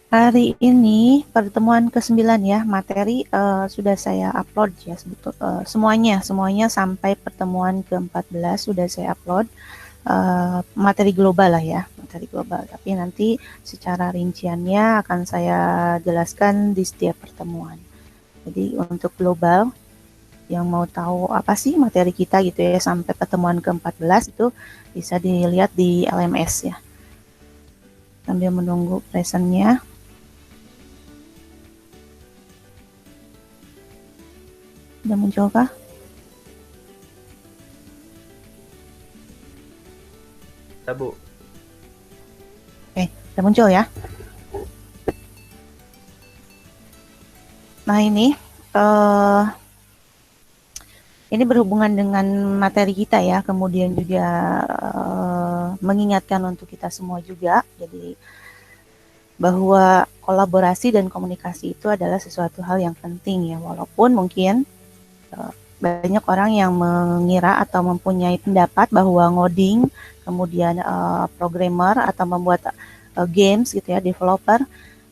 Hari ini pertemuan ke-9 ya, materi sudah saya upload ya semuanya sampai pertemuan ke-14 sudah saya upload materi global lah ya, materi global. Tapi nanti secara rinciannya akan saya jelaskan di setiap pertemuan. Jadi untuk global yang mau tahu apa sih materi kita gitu ya sampai pertemuan ke-14 itu bisa dilihat di LMS ya. Sambil menunggu presentnya. Sudah muncul kah? Bu. Oke, sudah muncul ya. Nah ini berhubungan dengan materi kita ya, kemudian juga mengingatkan untuk kita semua juga, jadi bahwa kolaborasi dan komunikasi itu adalah sesuatu hal yang penting ya, walaupun mungkin banyak orang yang mengira atau mempunyai pendapat bahwa ngoding, kemudian programmer atau membuat games gitu ya, developer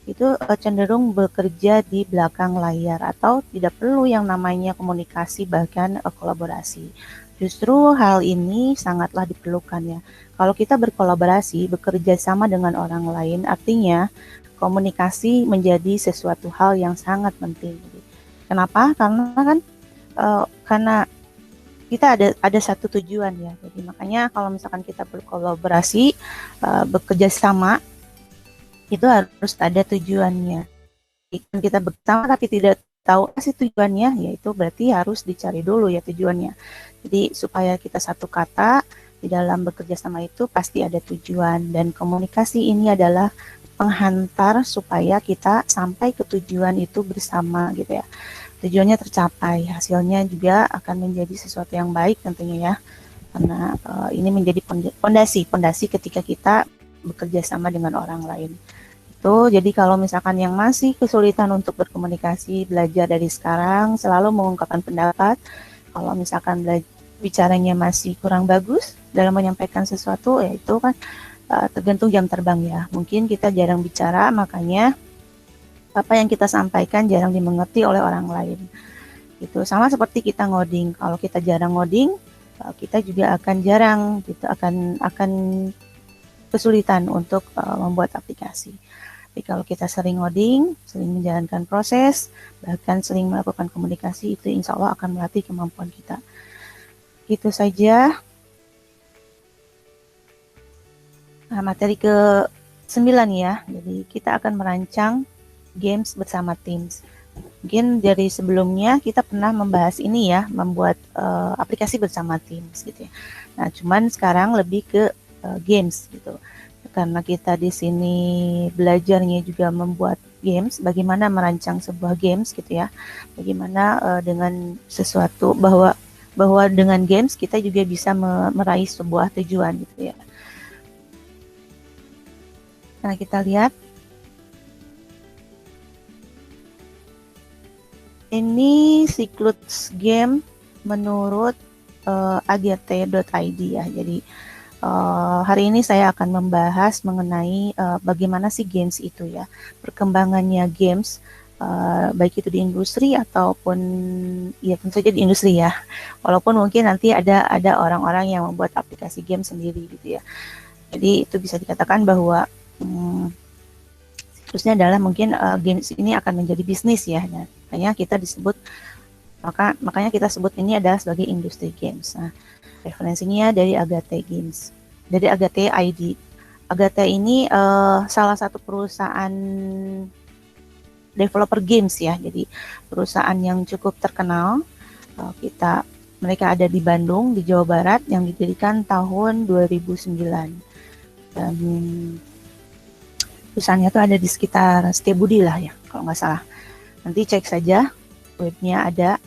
itu cenderung bekerja di belakang layar atau tidak perlu yang namanya komunikasi bahkan kolaborasi. Justru hal ini sangatlah diperlukan ya. Kalau kita berkolaborasi, bekerja sama dengan orang lain, artinya komunikasi menjadi sesuatu hal yang sangat penting. Kenapa? Karena kita ada satu tujuan ya. Jadi makanya kalau misalkan kita berkolaborasi, bekerja sama, itu harus ada tujuannya. Jika kita bersama tapi tidak tahu sih tujuannya, yaitu berarti harus dicari dulu ya tujuannya. Jadi supaya kita satu kata di dalam bekerja sama itu pasti ada tujuan, dan komunikasi ini adalah penghantar supaya kita sampai ke tujuan itu bersama gitu ya. Tujuannya tercapai, hasilnya juga akan menjadi sesuatu yang baik tentunya ya. Karena ini menjadi pondasi ketika kita bekerja sama dengan orang lain. Jadi kalau misalkan yang masih kesulitan untuk berkomunikasi, belajar dari sekarang, selalu mengungkapkan pendapat. Kalau misalkan bicaranya masih kurang bagus dalam menyampaikan sesuatu, ya itu kan tergantung jam terbang ya. Mungkin kita jarang bicara, makanya apa yang kita sampaikan jarang dimengerti oleh orang lain. Itu sama seperti kita ngoding. Kalau kita jarang ngoding, kita juga akan jarang, gitu, akan kesulitan untuk membuat aplikasi. Tapi kalau kita sering ngoding, sering menjalankan proses, bahkan sering melakukan komunikasi, itu insya Allah akan melatih kemampuan kita. Itu saja. Nah, materi ke-9 ya. Jadi kita akan merancang games bersama Teams. Mungkin dari sebelumnya kita pernah membahas ini ya, membuat aplikasi bersama Teams gitu ya. Nah, cuman sekarang lebih ke games gitu. Karena kita di sini belajarnya juga membuat games, bagaimana merancang sebuah games gitu ya, bagaimana dengan sesuatu bahwa dengan games kita juga bisa meraih sebuah tujuan gitu ya. Nah kita lihat ini siklus game menurut agt.id ya. Jadi hari ini saya akan membahas mengenai bagaimana sih games itu ya, perkembangannya games, baik itu di industri ataupun ya tentu saja di industri ya. Walaupun mungkin nanti ada orang-orang yang membuat aplikasi game sendiri gitu ya. Jadi itu bisa dikatakan bahwa siklusnya adalah mungkin games ini akan menjadi bisnis ya. Nah, makanya kita makanya kita sebut ini adalah sebagai industri games. Nah, referensinya dari Agate Games, dari Agate ID. Agate ini salah satu perusahaan developer games ya, jadi perusahaan yang cukup terkenal. Mereka ada di Bandung, di Jawa Barat, yang didirikan tahun 2009. Dan perusahaannya itu ada di sekitar Setiabudi lah ya, kalau nggak salah. Nanti cek saja, webnya ada.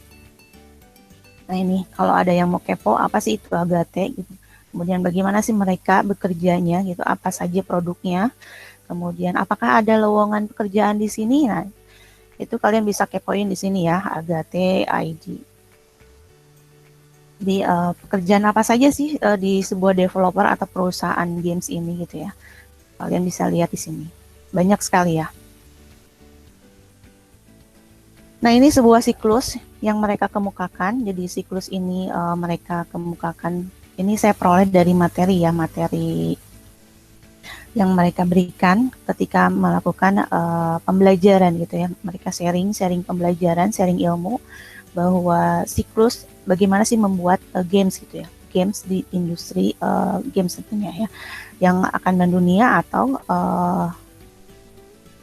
Nah ini, kalau ada yang mau kepo, apa sih itu Agate gitu. Kemudian bagaimana sih mereka bekerjanya gitu, apa saja produknya. Kemudian apakah ada lowongan pekerjaan di sini? Nah, itu kalian bisa kepoin di sini ya, Agate ID. Di pekerjaan apa saja sih di sebuah developer atau perusahaan games ini gitu ya. Kalian bisa lihat di sini. Banyak sekali ya. Nah, ini sebuah siklus yang mereka kemukakan. Jadi siklus ini mereka kemukakan. Ini saya peroleh dari materi ya, materi yang mereka berikan ketika melakukan pembelajaran gitu ya. Mereka sharing pembelajaran, sharing ilmu bahwa siklus bagaimana sih membuat games gitu ya. Games di industri games tentunya ya, yang akan mendunia atau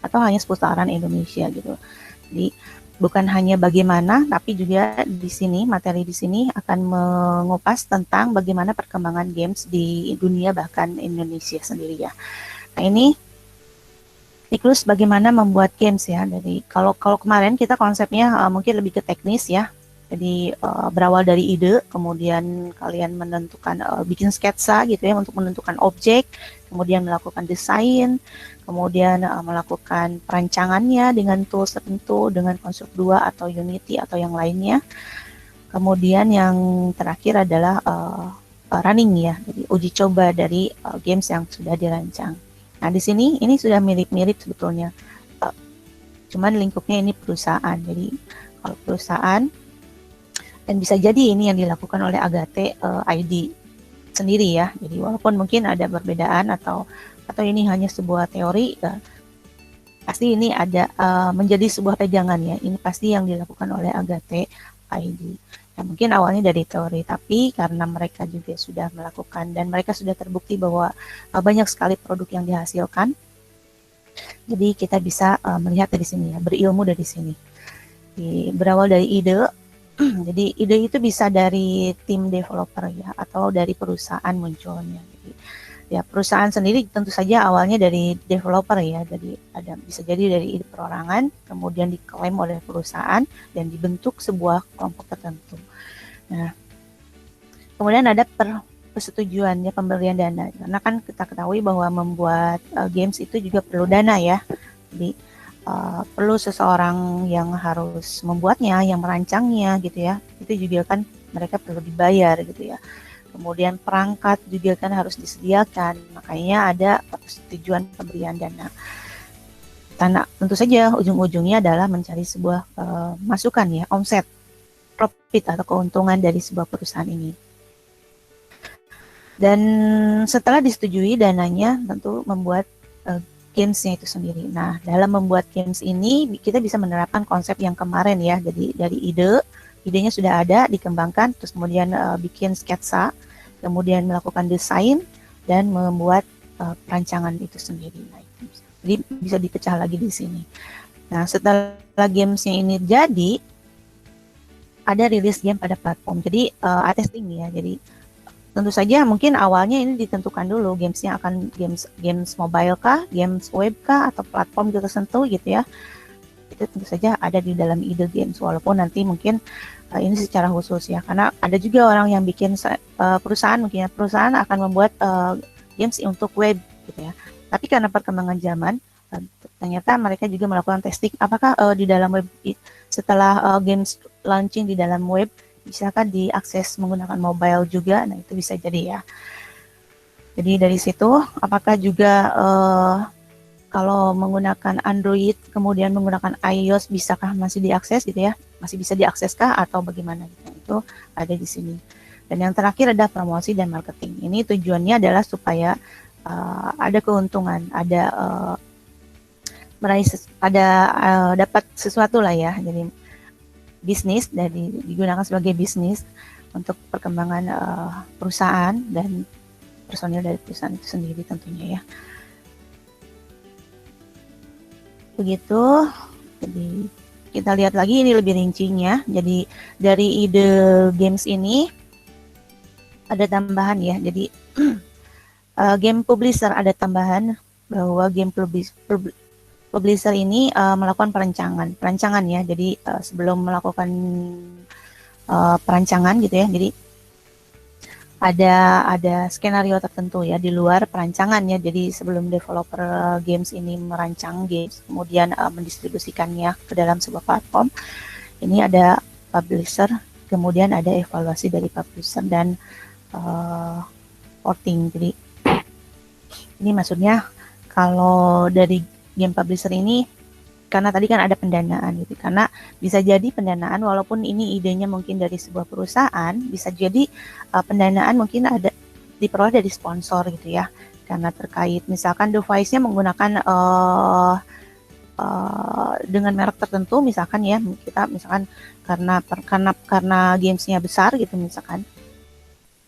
hanya seputaran Indonesia gitu. Jadi bukan hanya bagaimana, tapi juga di sini materi di sini akan mengupas tentang bagaimana perkembangan games di dunia bahkan Indonesia sendiri ya. Nah, ini siklus bagaimana membuat games ya. Jadi kalau kemarin kita konsepnya mungkin lebih ke teknis ya. Jadi berawal dari ide, kemudian kalian menentukan bikin sketsa gitu ya untuk menentukan objek, kemudian melakukan desain, kemudian melakukan perancangannya dengan tools tertentu, dengan Construct 2 atau Unity atau yang lainnya. Kemudian yang terakhir adalah running ya, jadi uji coba dari games yang sudah dirancang. Nah, di sini ini sudah mirip-mirip sebetulnya. Cuman lingkupnya ini perusahaan. Jadi kalau perusahaan, dan bisa jadi ini yang dilakukan oleh Agate ID sendiri ya. Jadi walaupun mungkin ada perbedaan atau ini hanya sebuah teori, pasti ini ada menjadi sebuah pegangan ya. Ini pasti yang dilakukan oleh Agate ID. Ya, mungkin awalnya dari teori, tapi karena mereka juga sudah melakukan dan mereka sudah terbukti bahwa banyak sekali produk yang dihasilkan. Jadi kita bisa melihat dari sini ya, berilmu dari sini. Berawal dari ide, jadi ide itu bisa dari tim developer ya, atau dari perusahaan munculnya. Jadi, ya perusahaan sendiri tentu saja awalnya dari developer ya, jadi bisa jadi dari ide perorangan, kemudian diklaim oleh perusahaan dan dibentuk sebuah kelompok tertentu. Nah, kemudian ada persetujuannya pemberian dana, karena kan kita ketahui bahwa membuat games itu juga perlu dana ya. Jadi perlu seseorang yang harus membuatnya, yang merancangnya gitu ya. Itu juga kan mereka perlu dibayar gitu ya. Kemudian perangkat juga kan harus disediakan, makanya ada persetujuan pemberian dana. Karena tentu saja ujung-ujungnya adalah mencari sebuah masukan ya, omset, profit atau keuntungan dari sebuah perusahaan ini. Dan setelah disetujui dananya, tentu membuat gamesnya itu sendiri. Nah, dalam membuat games ini kita bisa menerapkan konsep yang kemarin ya. Jadi dari idenya sudah ada, dikembangkan, terus kemudian bikin sketsa, kemudian melakukan desain dan membuat perancangan itu sendiri. Nah, jadi bisa dipecah lagi di sini. Nah, setelah gamesnya ini jadi, ada rilis game pada platform. Jadi testing ya. Jadi tentu saja mungkin awalnya ini ditentukan dulu gamesnya akan games mobile kah, games web kah, atau platform tertentu gitu ya. Itu tentu saja ada di dalam ide games, walaupun nanti mungkin ini secara khusus ya, karena ada juga orang yang bikin perusahaan mungkin perusahaan akan membuat games untuk web gitu ya. Tapi karena perkembangan zaman ternyata mereka juga melakukan testing apakah di dalam web setelah games launching di dalam web bisakah diakses menggunakan mobile juga. Nah, itu bisa jadi ya. Jadi dari situ apakah juga kalau menggunakan Android kemudian menggunakan iOS bisakah masih diakses gitu ya? Masih bisa diakseskah atau bagaimana gitu. Itu ada di sini. Dan yang terakhir ada promosi dan marketing. Ini tujuannya adalah supaya ada keuntungan, ada dapat sesuatu lah ya. Jadi bisnis digunakan sebagai bisnis untuk perkembangan perusahaan dan personil dari perusahaan itu sendiri tentunya ya. Begitu. Jadi kita lihat lagi ini lebih rincinya. Jadi dari ide games ini ada tambahan ya. Jadi game publisher ada tambahan bahwa game publisher ini melakukan perancangan ya. Jadi sebelum melakukan perancangan gitu ya. Jadi ada skenario tertentu ya di luar perancangan ya. Jadi sebelum developer games ini merancang games kemudian mendistribusikannya ke dalam sebuah platform, ini ada publisher, kemudian ada evaluasi dari publisher dan porting. Jadi ini maksudnya kalau dari game publisher ini karena tadi kan ada pendanaan gitu. Karena bisa jadi pendanaan walaupun ini idenya mungkin dari sebuah perusahaan, bisa jadi pendanaan mungkin ada diperoleh dari sponsor gitu ya. Karena terkait misalkan device-nya menggunakan dengan merek tertentu, misalkan ya, kita misalkan karena gamesnya besar gitu, misalkan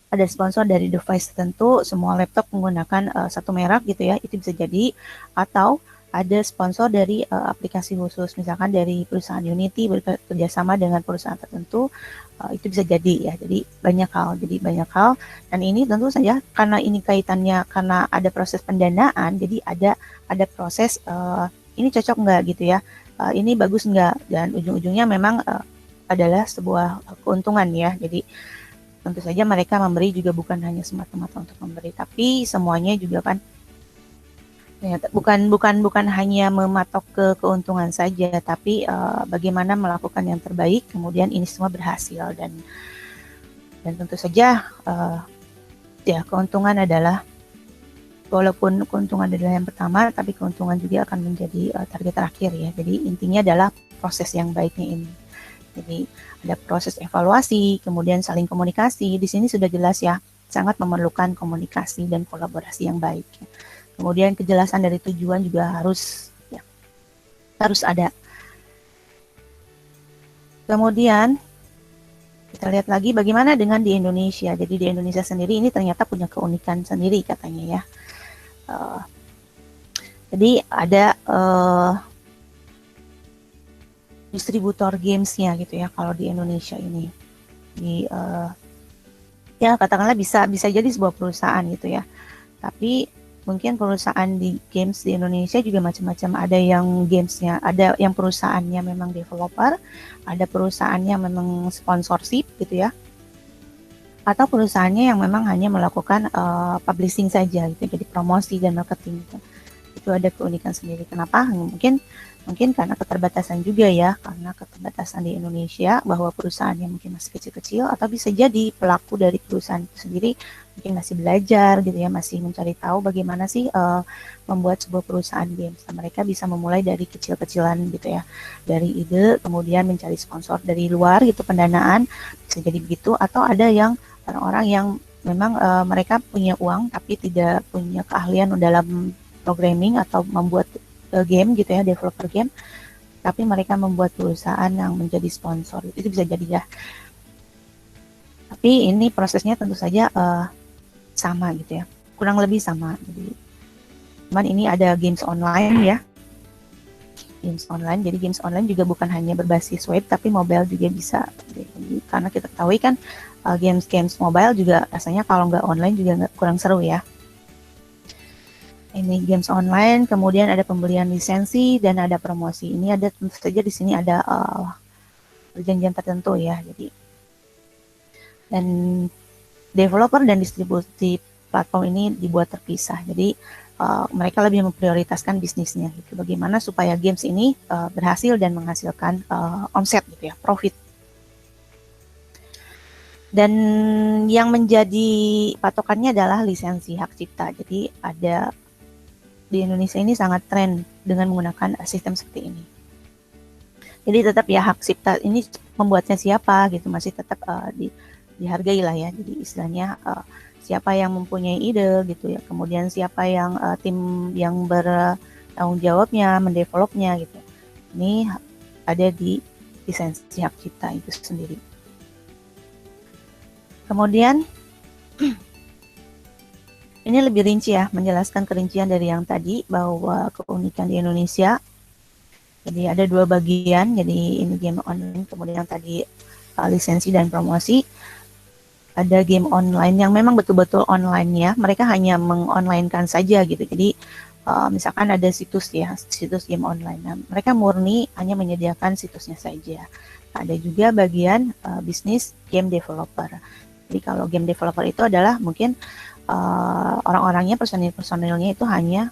ada sponsor dari device tertentu, semua laptop menggunakan satu merek gitu ya, itu bisa jadi. Atau ada sponsor dari aplikasi khusus, misalkan dari perusahaan Unity bekerjasama dengan perusahaan tertentu, itu bisa jadi ya. Jadi banyak hal. Dan ini tentu saja karena ini kaitannya karena ada proses pendanaan, jadi ada proses ini cocok nggak gitu ya, ini bagus nggak, dan ujung-ujungnya memang adalah sebuah keuntungan ya. Jadi tentu saja mereka memberi juga bukan hanya semata-mata untuk memberi, tapi semuanya juga kan bukan hanya mematok ke keuntungan saja, tapi bagaimana melakukan yang terbaik, kemudian ini semua berhasil. Dan tentu saja ya, keuntungan adalah, walaupun keuntungan adalah yang pertama, tapi keuntungan juga akan menjadi target terakhir ya. Jadi intinya adalah proses yang baiknya ini. Jadi ada proses evaluasi, kemudian saling komunikasi. Di sini sudah jelas ya, sangat memerlukan komunikasi dan kolaborasi yang baik. Kemudian kejelasan dari tujuan juga harus ada. Kemudian kita lihat lagi bagaimana dengan di Indonesia. Jadi di Indonesia sendiri ini ternyata punya keunikan sendiri katanya ya. Jadi ada distributor gamesnya gitu ya kalau di Indonesia ini. Ya katakanlah bisa jadi sebuah perusahaan gitu ya. Tapi mungkin perusahaan di games di Indonesia juga macam-macam. Ada yang gamesnya, ada yang perusahaannya memang developer, ada perusahaannya memang sponsorship gitu ya, atau perusahaannya yang memang hanya melakukan publishing saja gitu, jadi promosi dan marketing gitu. Itu ada keunikan sendiri. Kenapa? Mungkin karena keterbatasan juga ya, karena keterbatasan di Indonesia, bahwa perusahaannya mungkin masih kecil-kecil, atau bisa jadi pelaku dari perusahaan itu sendiri mungkin masih belajar gitu ya, masih mencari tahu bagaimana sih membuat sebuah perusahaan games. Nah, mereka bisa memulai dari kecil-kecilan gitu ya, dari ide, kemudian mencari sponsor dari luar gitu, pendanaan, bisa jadi begitu. Atau ada yang orang-orang yang memang mereka punya uang tapi tidak punya keahlian dalam programming atau membuat game gitu ya, developer game, tapi mereka membuat perusahaan yang menjadi sponsor. Itu bisa jadi ya. Tapi ini prosesnya tentu saja sama gitu ya, kurang lebih sama. Jadi cuman ini ada games online ya, games online. Jadi games online juga bukan hanya berbasis web, tapi mobile juga bisa. Jadi, karena kita ketahui kan games mobile juga rasanya kalau nggak online juga kurang seru ya. Ini games online, kemudian ada pembelian lisensi dan ada promosi. Ini ada tentu saja di sini ada perjanjian tertentu ya. Jadi dan developer dan distribusi platform ini dibuat terpisah. Jadi mereka lebih memprioritaskan bisnisnya gitu. Bagaimana supaya games ini berhasil dan menghasilkan omset gitu ya, profit. Dan yang menjadi patokannya adalah lisensi hak cipta. Jadi ada di Indonesia ini sangat tren dengan menggunakan sistem seperti ini. Jadi tetap ya, hak cipta ini membuatnya siapa gitu, masih tetap dihargai lah ya. Jadi istilahnya siapa yang mempunyai ide gitu ya, kemudian siapa yang tim yang bertanggung jawabnya, mendevelopnya gitu. Ini ada di lisensi hak cipta itu sendiri. Kemudian ini lebih rinci ya, menjelaskan kerincian dari yang tadi, bahwa keunikan di Indonesia. Jadi ada dua bagian, jadi ini game online, kemudian yang tadi lisensi dan promosi. Ada game online yang memang betul-betul online ya, mereka hanya mengonlinekan saja gitu. Jadi misalkan ada situs ya, situs game online. Nah, mereka murni hanya menyediakan situsnya saja. Ada juga bagian bisnis game developer. Jadi kalau game developer itu adalah mungkin orang-orangnya, personil-personilnya itu hanya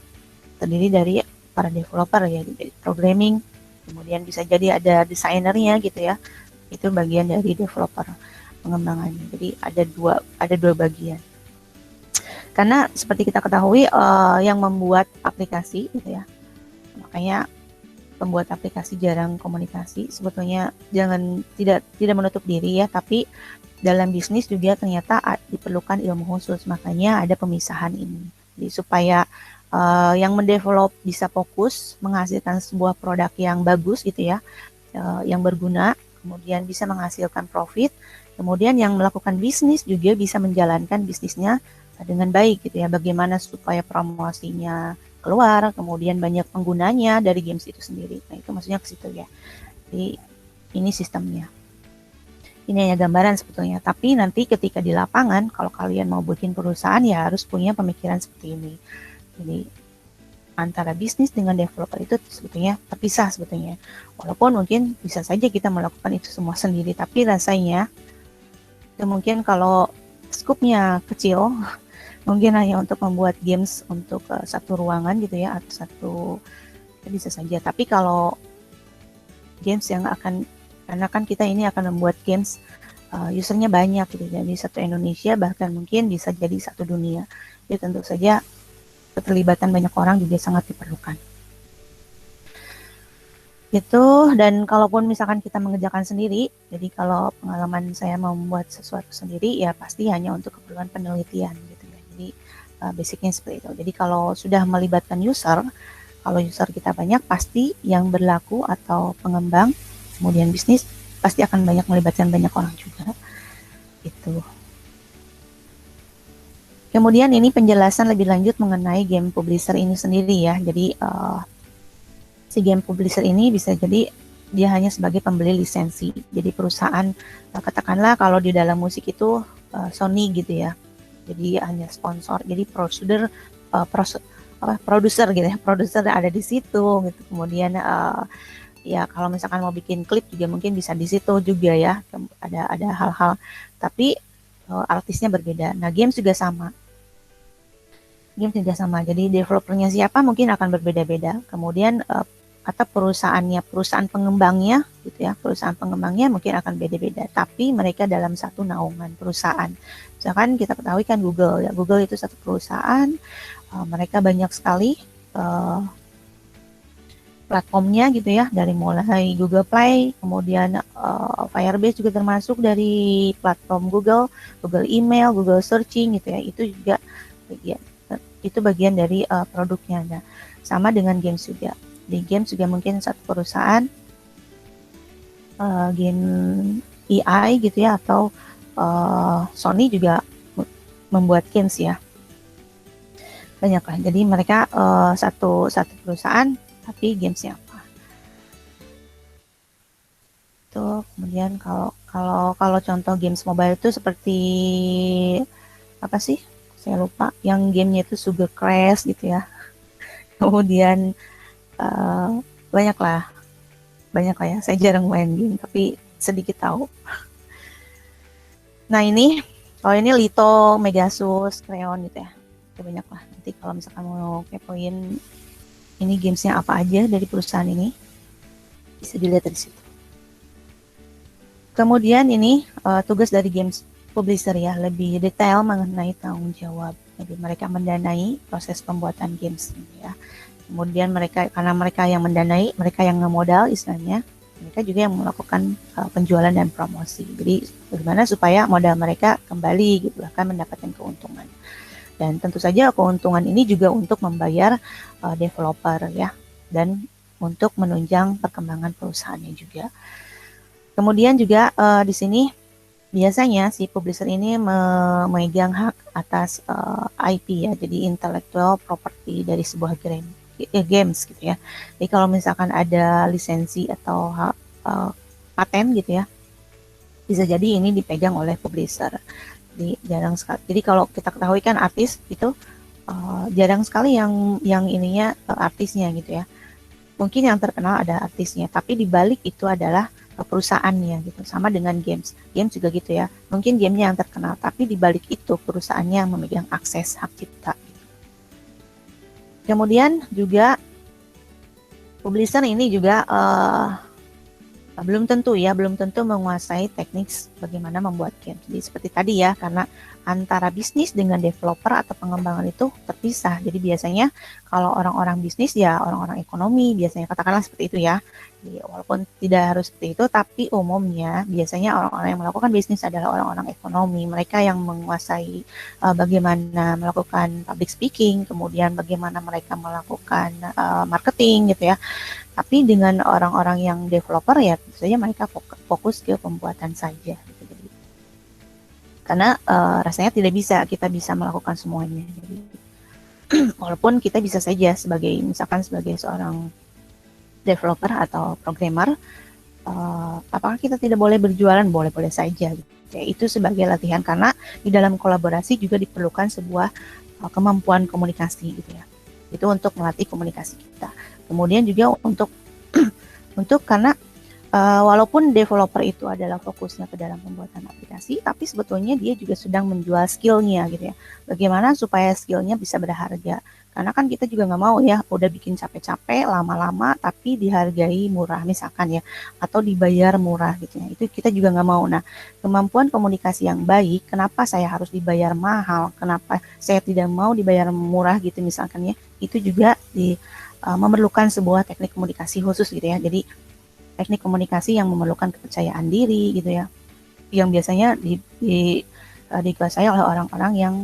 terdiri dari para developer ya, dari programming, kemudian bisa jadi ada desainernya gitu ya, itu bagian dari developer pengembangannya. Jadi ada dua bagian. Karena seperti kita ketahui yang membuat aplikasi gitu ya, makanya pembuat aplikasi jarang komunikasi. Sebetulnya tidak menutup diri ya, tapi dalam bisnis juga ternyata diperlukan ilmu khusus. Makanya ada pemisahan ini. Jadi supaya yang mendevelop bisa fokus menghasilkan sebuah produk yang bagus gitu ya, yang berguna, kemudian bisa menghasilkan profit. Kemudian yang melakukan bisnis juga bisa menjalankan bisnisnya dengan baik gitu ya. Bagaimana supaya promosinya keluar, kemudian banyak penggunanya dari games itu sendiri. Nah, itu maksudnya ke situ ya. Jadi ini sistemnya. Ini hanya gambaran sebetulnya. Tapi nanti ketika di lapangan, kalau kalian mau bikin perusahaan ya harus punya pemikiran seperti ini. Jadi antara bisnis dengan developer itu sebetulnya terpisah sebetulnya. Walaupun mungkin bisa saja kita melakukan itu semua sendiri, tapi rasanya itu mungkin kalau skupnya kecil, mungkin hanya untuk membuat games untuk satu ruangan gitu ya, atau satu, ya bisa saja. Tapi kalau games yang akan, karena kan kita ini akan membuat games usernya banyak gitu, jadi satu Indonesia bahkan mungkin bisa jadi satu dunia. Jadi tentu saja keterlibatan banyak orang juga sangat diperlukan. Itu, dan kalaupun misalkan kita mengerjakan sendiri, jadi kalau pengalaman saya membuat sesuatu sendiri ya pasti hanya untuk keperluan penelitian gitu ya. Jadi basicnya seperti itu. Jadi kalau sudah melibatkan user, kalau user kita banyak pasti yang berlaku atau pengembang kemudian bisnis pasti akan banyak melibatkan banyak orang juga gitu. Kemudian ini penjelasan lebih lanjut mengenai game publisher ini sendiri ya. Jadi si game publisher ini bisa jadi dia hanya sebagai pembeli lisensi. Jadi perusahaan, katakanlah kalau di dalam musik itu Sony gitu ya. Jadi hanya sponsor. Jadi produser gitu ya. Produser ada di situ gitu. Kemudian ya kalau misalkan mau bikin klip juga mungkin bisa di situ juga ya. Ada hal-hal. Tapi artisnya berbeda. Nah, game juga sama. Jadi developernya siapa mungkin akan berbeda-beda. Kemudian atau perusahaan pengembangnya gitu ya, perusahaan pengembangnya mungkin akan beda-beda, tapi mereka dalam satu naungan perusahaan. Misalkan kita ketahui kan Google ya, Google itu satu perusahaan, mereka banyak sekali platformnya gitu ya, dari mulai Google Play, kemudian Firebase juga termasuk dari platform Google Email, Google Searching gitu ya, itu bagian dari produknya. Nah, sama dengan games juga. Di games juga mungkin satu perusahaan game EI gitu ya, atau Sony juga membuat games ya, banyak lah. Jadi mereka satu perusahaan tapi gamesnya apa itu. Kemudian kalau contoh games mobile itu seperti apa sih, saya lupa, yang gamenya itu Sugar Crash gitu ya. Kemudian banyak lah ya, saya jarang main game tapi sedikit tahu. Nah ini, kalau ini Lito, Megasus, Creon gitu ya, itu banyak lah. Nanti kalau misalkan mau kepoin ini gamesnya apa aja dari perusahaan ini, bisa dilihat dari situ. Kemudian ini tugas dari games publisher ya, lebih detail mengenai tanggung jawab. Jadi mereka mendanai proses pembuatan games ya. Kemudian karena mereka yang mendanai, mereka yang ngemodal istilahnya, mereka juga yang melakukan penjualan dan promosi. Jadi bagaimana supaya modal mereka kembali gitu, akan mendapatkan keuntungan. Dan tentu saja keuntungan ini juga untuk membayar developer ya, dan untuk menunjang perkembangan perusahaannya juga. Kemudian juga di sini biasanya si publisher ini memegang hak atas IP ya, jadi intellectual property dari sebuah games gitu ya. Jadi kalau misalkan ada lisensi atau paten gitu ya, bisa jadi ini dipegang oleh publisher. Jadi jarang sekali. Jadi kalau kita ketahui kan artis itu jarang sekali yang ininya artisnya gitu ya. Mungkin yang terkenal ada artisnya, tapi di balik itu adalah perusahaannya gitu. Sama dengan games juga gitu ya. Mungkin gamenya yang terkenal, tapi di balik itu perusahaannya yang memegang akses hak cipta. Kemudian juga publisher ini juga belum tentu ya, belum tentu menguasai teknik bagaimana membuat game. Jadi seperti tadi ya, karena antara bisnis dengan developer atau pengembangan itu terpisah. Jadi biasanya kalau orang-orang bisnis ya orang-orang ekonomi, biasanya katakanlah seperti itu ya. Jadi, walaupun tidak harus seperti itu, tapi umumnya biasanya orang-orang yang melakukan bisnis adalah orang-orang ekonomi. Mereka yang menguasai bagaimana melakukan public speaking, kemudian bagaimana mereka melakukan marketing gitu ya. Tapi dengan orang-orang yang developer ya tentu saja mereka fokus ke pembuatan saja. Gitu. Jadi, karena rasanya tidak bisa kita bisa melakukan semuanya. Jadi, walaupun kita bisa saja sebagai misalkan sebagai seorang developer atau programmer, apakah kita tidak boleh berjualan? Boleh-boleh saja. Gitu. Ya, itu sebagai latihan karena di dalam kolaborasi juga diperlukan sebuah kemampuan komunikasi gitu ya. Itu untuk melatih komunikasi kita. Kemudian juga untuk karena walaupun developer itu adalah fokusnya ke dalam pembuatan aplikasi, tapi sebetulnya dia juga sedang menjual skillnya gitu ya. Bagaimana supaya skillnya bisa berharga? Karena kan kita juga nggak mau ya udah bikin capek-capek lama-lama tapi dihargai murah misalkan ya, atau dibayar murah gitu ya. Itu kita juga nggak mau. Nah, kemampuan komunikasi yang baik, kenapa saya harus dibayar mahal? Kenapa saya tidak mau dibayar murah gitu misalkan ya? Itu juga memerlukan sebuah teknik komunikasi khusus gitu ya. Jadi teknik komunikasi yang memerlukan kepercayaan diri gitu ya, yang biasanya dikuasai oleh orang-orang yang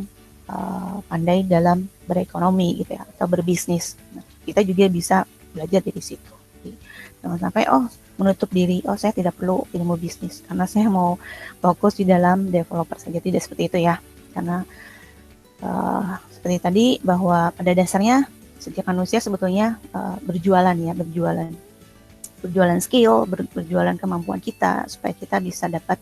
pandai dalam berekonomi gitu ya atau berbisnis. Nah, kita juga bisa belajar dari situ. Jadi, jangan sampai menutup diri, saya tidak perlu ilmu bisnis karena saya mau fokus di dalam developer saja. Tidak seperti itu ya, karena seperti tadi bahwa pada dasarnya setiap manusia sebetulnya berjualan skill, berjualan kemampuan kita supaya kita bisa dapat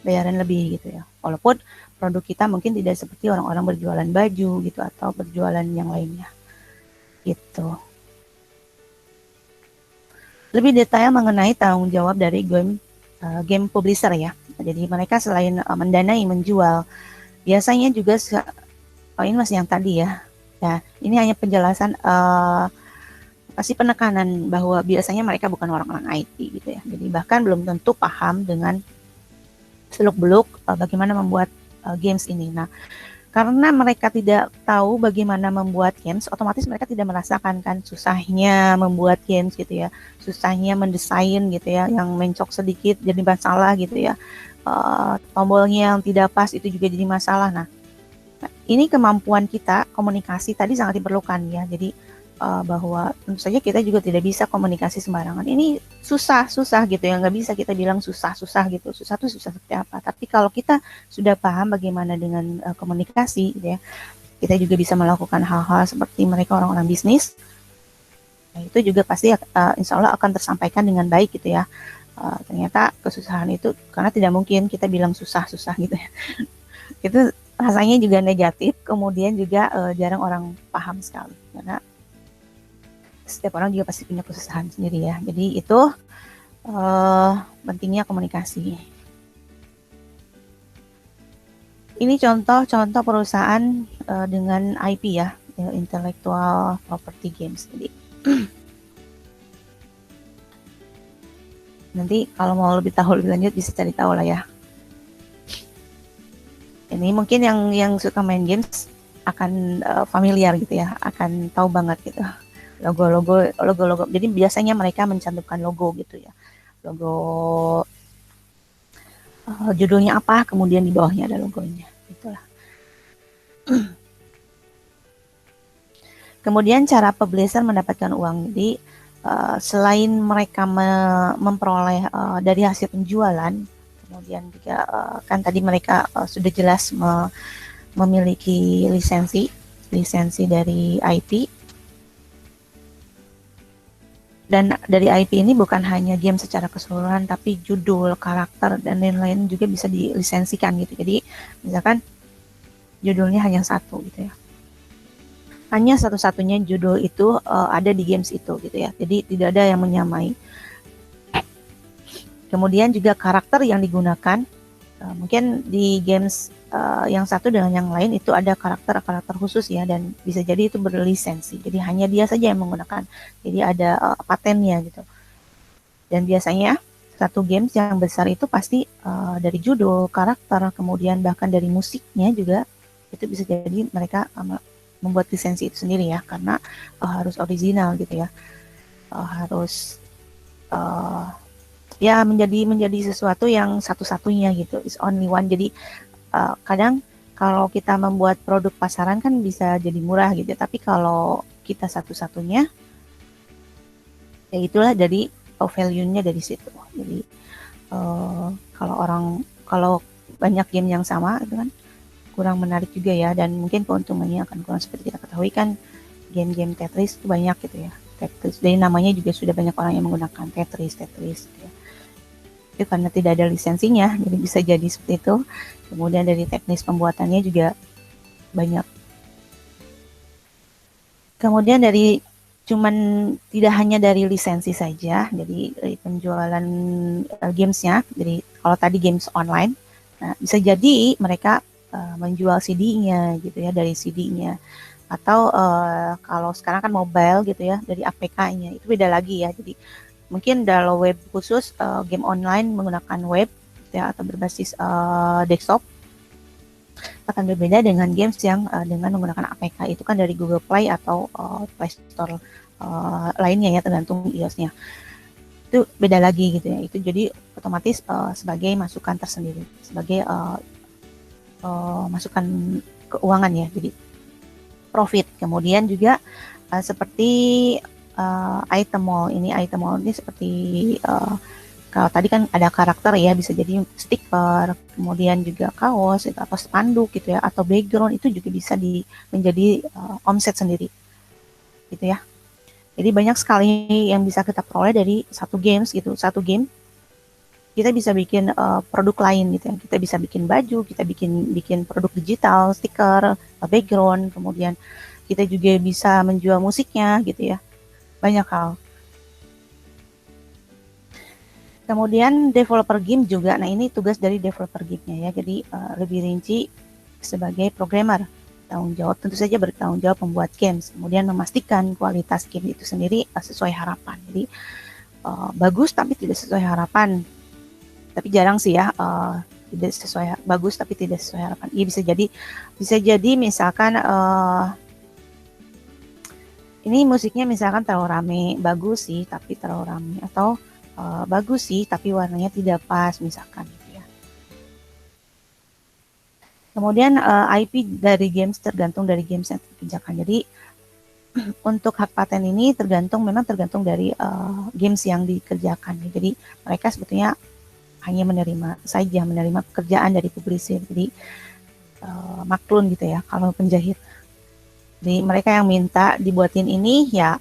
bayaran lebih gitu ya. Walaupun produk kita mungkin tidak seperti orang-orang berjualan baju gitu atau berjualan yang lainnya gitu. Lebih detail mengenai tanggung jawab dari game publisher ya. Jadi mereka selain mendanai, menjual, biasanya juga ini masih yang tadi ya. Ya, ini hanya penjelasan pasti penekanan bahwa biasanya mereka bukan orang-orang IT gitu ya. Jadi bahkan belum tentu paham dengan seluk-beluk bagaimana membuat games ini. Nah, karena mereka tidak tahu bagaimana membuat games, otomatis mereka tidak merasakan kan susahnya membuat games gitu ya, susahnya mendesain gitu ya, yang mencok sedikit jadi masalah gitu ya, tombolnya yang tidak pas itu juga jadi masalah. Nah, ini kemampuan kita komunikasi tadi sangat diperlukan ya. Jadi bahwa tentu saja kita juga tidak bisa komunikasi sembarangan. Ini susah gitu ya, nggak bisa kita bilang susah gitu. Susah tuh susah seperti apa. Tapi kalau kita sudah paham bagaimana dengan komunikasi gitu ya, kita juga bisa melakukan hal-hal seperti mereka orang-orang bisnis. Nah, itu juga pasti insya Allah akan tersampaikan dengan baik gitu ya. Ternyata kesusahan itu karena tidak mungkin kita bilang susah gitu ya. Itu rasanya juga negatif, kemudian juga jarang orang paham sekali karena setiap orang juga pasti punya kesusahan sendiri ya. Jadi itu pentingnya komunikasi. Ini contoh perusahaan dengan IP ya, Intellectual Property Games. Jadi nanti kalau mau lebih tahu lebih lanjut bisa cari tahu lah ya. Ini mungkin yang suka main games akan familiar gitu ya, akan tahu banget gitu. Logo. Jadi biasanya mereka mencantumkan logo gitu ya. Logo judulnya apa, kemudian di bawahnya ada logonya. Itulah. Kemudian cara publisher mendapatkan uang. Jadi selain mereka memperoleh dari hasil penjualan, kemudian juga kan tadi mereka sudah jelas memiliki lisensi dari IP. Dan dari IP ini bukan hanya game secara keseluruhan, tapi judul, karakter, dan lain-lain juga bisa dilisensikan gitu. Jadi misalkan judulnya hanya satu gitu ya. Hanya satu-satunya judul itu ada di games itu gitu ya. Jadi tidak ada yang menyamai. Kemudian juga karakter yang digunakan, mungkin di games yang satu dengan yang lain itu ada karakter khusus ya, dan bisa jadi itu berlisensi. Jadi hanya dia saja yang menggunakan. Jadi ada patennya gitu. Dan biasanya satu games yang besar itu pasti dari judul, karakter, kemudian bahkan dari musiknya juga itu bisa jadi mereka membuat lisensi itu sendiri ya, karena harus original gitu ya, harus ya menjadi sesuatu yang satu-satunya gitu, is only one. Jadi kadang kalau kita membuat produk pasaran kan bisa jadi murah gitu, tapi kalau kita satu-satunya, ya itulah dari value-nya dari situ. Jadi kalau banyak game yang sama itu kan kurang menarik juga ya, dan mungkin keuntungannya akan kurang. Seperti kita ketahui kan game-game Tetris itu banyak gitu ya. Tetris dari namanya juga sudah banyak orang yang menggunakan Tetris gitu ya. Itu karena tidak ada lisensinya, jadi bisa jadi seperti itu. Kemudian dari teknis pembuatannya juga banyak. Kemudian dari cuman tidak hanya dari lisensi saja, jadi dari penjualan gamesnya. Jadi kalau tadi games online, nah bisa jadi mereka menjual CD-nya gitu ya, dari CD-nya. Atau kalau sekarang kan mobile gitu ya, dari APK-nya itu beda lagi ya. Jadi mungkin dalam web khusus game online menggunakan web gitu ya, atau berbasis desktop akan berbeda dengan games yang dengan menggunakan APK. Itu kan dari Google Play atau Play Store lainnya ya, tergantung iOS-nya. Itu beda lagi gitu ya. Itu jadi otomatis sebagai masukan tersendiri, sebagai masukan keuangan ya, jadi profit. Kemudian juga seperti item mall ini seperti kalau tadi kan ada karakter ya, bisa jadi stiker, kemudian juga kaos atau spanduk gitu ya, atau background itu juga bisa menjadi omset sendiri gitu ya. Jadi banyak sekali yang bisa kita peroleh dari satu games gitu. Satu game kita bisa bikin produk lain gitu ya. Kita bisa bikin baju, kita bikin produk digital, stiker, background, kemudian kita juga bisa menjual musiknya gitu ya. Banyak hal. Kemudian developer game juga, nah ini tugas dari developer gamenya ya, jadi lebih rinci sebagai programmer, tanggung jawab tentu saja bertanggung jawab membuat games, kemudian memastikan kualitas game itu sendiri sesuai harapan. Jadi bagus tapi tidak sesuai harapan, tapi jarang sih ya tidak sesuai, bagus tapi tidak sesuai harapan. Iya bisa jadi misalkan ini musiknya misalkan terlalu rame, bagus sih tapi terlalu rame, atau bagus sih tapi warnanya tidak pas misalkan gitu ya. Kemudian IP dari games tergantung dari games yang dikerjakan. Jadi untuk hak paten ini memang tergantung dari games yang dikerjakan. Jadi mereka sebetulnya hanya menerima pekerjaan dari publisher. Jadi maklun gitu ya kalau penjahit. Jadi mereka yang minta dibuatin ini ya,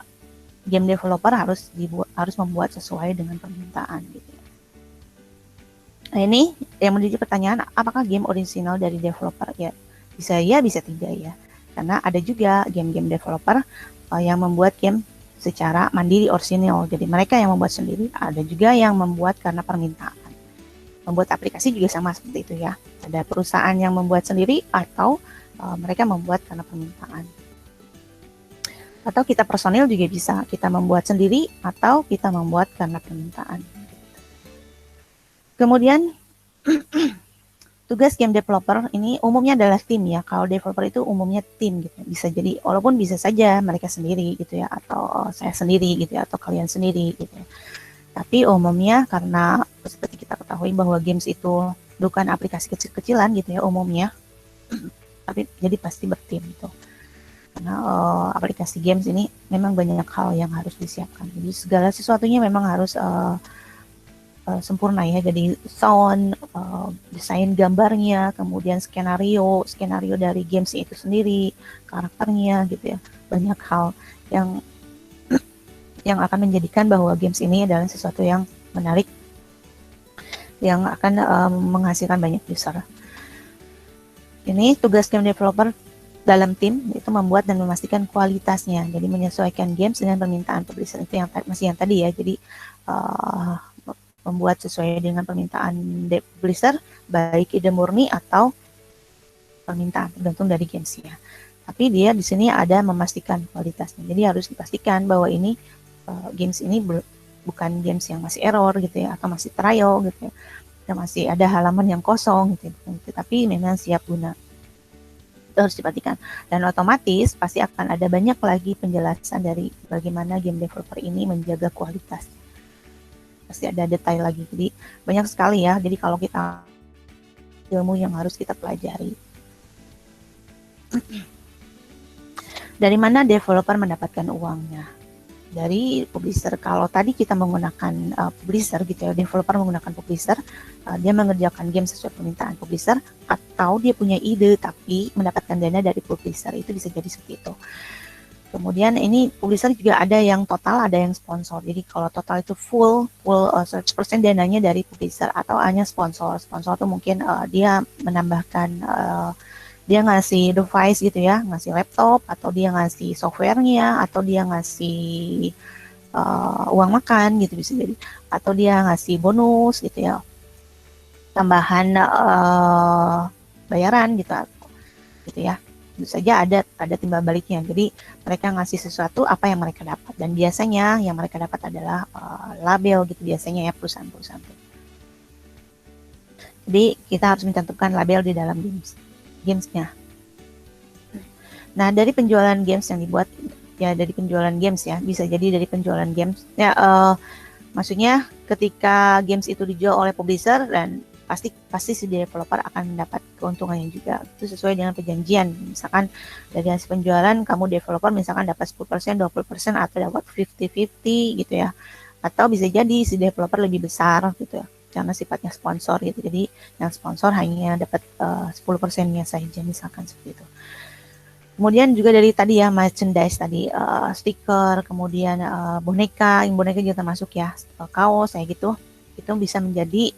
game developer harus membuat sesuai dengan permintaan gitu. Nah ini yang menjadi pertanyaan, apakah game original dari developer? Ya bisa ya, bisa tidak ya. Karena ada juga game-game developer yang membuat game secara mandiri orisinal. Jadi mereka yang membuat sendiri. Ada juga yang membuat karena permintaan. Membuat aplikasi juga sama seperti itu ya. Ada perusahaan yang membuat sendiri atau mereka membuat karena permintaan. Atau kita personil juga bisa, kita membuat sendiri atau kita membuat karena permintaan. Kemudian tugas game developer ini umumnya adalah tim ya. Kalau developer itu umumnya tim gitu. Bisa jadi, walaupun bisa saja mereka sendiri gitu ya, atau saya sendiri gitu ya, atau kalian sendiri gitu ya. Tapi umumnya karena seperti kita ketahui bahwa games itu bukan aplikasi kecil-kecilan gitu ya umumnya. Tapi jadi pasti bertim gitu. Karena aplikasi games ini memang banyak hal yang harus disiapkan. Jadi segala sesuatunya memang harus sempurna ya. Jadi sound, desain gambarnya, kemudian skenario dari games itu sendiri, karakternya gitu ya. Banyak hal yang akan menjadikan bahwa games ini adalah sesuatu yang menarik, yang akan menghasilkan banyak user. Ini tugas game developer dalam tim, itu membuat dan memastikan kualitasnya. Jadi menyesuaikan games dengan permintaan publisher, itu masih yang tadi ya. Jadi membuat sesuai dengan permintaan publisher, baik ide murni atau permintaan, tergantung dari gamesnya. Tapi dia di sini ada memastikan kualitasnya. Jadi harus dipastikan bahwa ini games ini bukan games yang masih error gitu ya, atau masih trial gitu ya, dan masih ada halaman yang kosong gitu, tapi memang siap guna. Itu harus diperhatikan, dan otomatis pasti akan ada banyak lagi penjelasan dari bagaimana game developer ini menjaga kualitas. Pasti ada detail lagi, jadi banyak sekali ya. Jadi kalau kita ilmu yang harus kita pelajari. Dari mana developer mendapatkan uangnya? Dari publisher. Kalau tadi kita menggunakan publisher gitu ya, developer menggunakan publisher, dia mengerjakan game sesuai permintaan publisher, atau dia punya ide tapi mendapatkan dana dari publisher, itu bisa jadi seperti itu. Kemudian ini publisher juga ada yang total, ada yang sponsor. Jadi kalau total itu full 100% dananya dari publisher, atau hanya sponsor. Sponsor itu mungkin dia menambahkan dia ngasih device gitu ya, ngasih laptop, atau dia ngasih softwarenya, atau dia ngasih uang makan gitu bisa jadi, atau dia ngasih bonus gitu ya, tambahan bayaran gitu ya. Tentu saja ada timbal baliknya. Jadi mereka ngasih sesuatu apa yang mereka dapat, dan biasanya yang mereka dapat adalah label gitu biasanya ya, perusahaan-perusahaan. Jadi kita harus mencantumkan label di dalam gamesnya. Nah, dari penjualan games yang dibuat ya, dari penjualan games ya, bisa jadi dari penjualan games ya, maksudnya ketika games itu dijual oleh publisher, dan pasti si developer akan mendapat keuntungannya juga. Itu sesuai dengan perjanjian. Misalkan dari hasil penjualan kamu developer misalkan dapat 10%, 20%, atau dapat 50-50 gitu ya. Atau bisa jadi si developer lebih besar gitu ya, karena sifatnya sponsor gitu. Jadi yang sponsor hanya dapat 10%-nya saja, misalkan seperti itu. Kemudian juga dari tadi ya, merchandise tadi, stiker, kemudian boneka, yang boneka juga termasuk ya, kaos kayak gitu. Itu bisa menjadi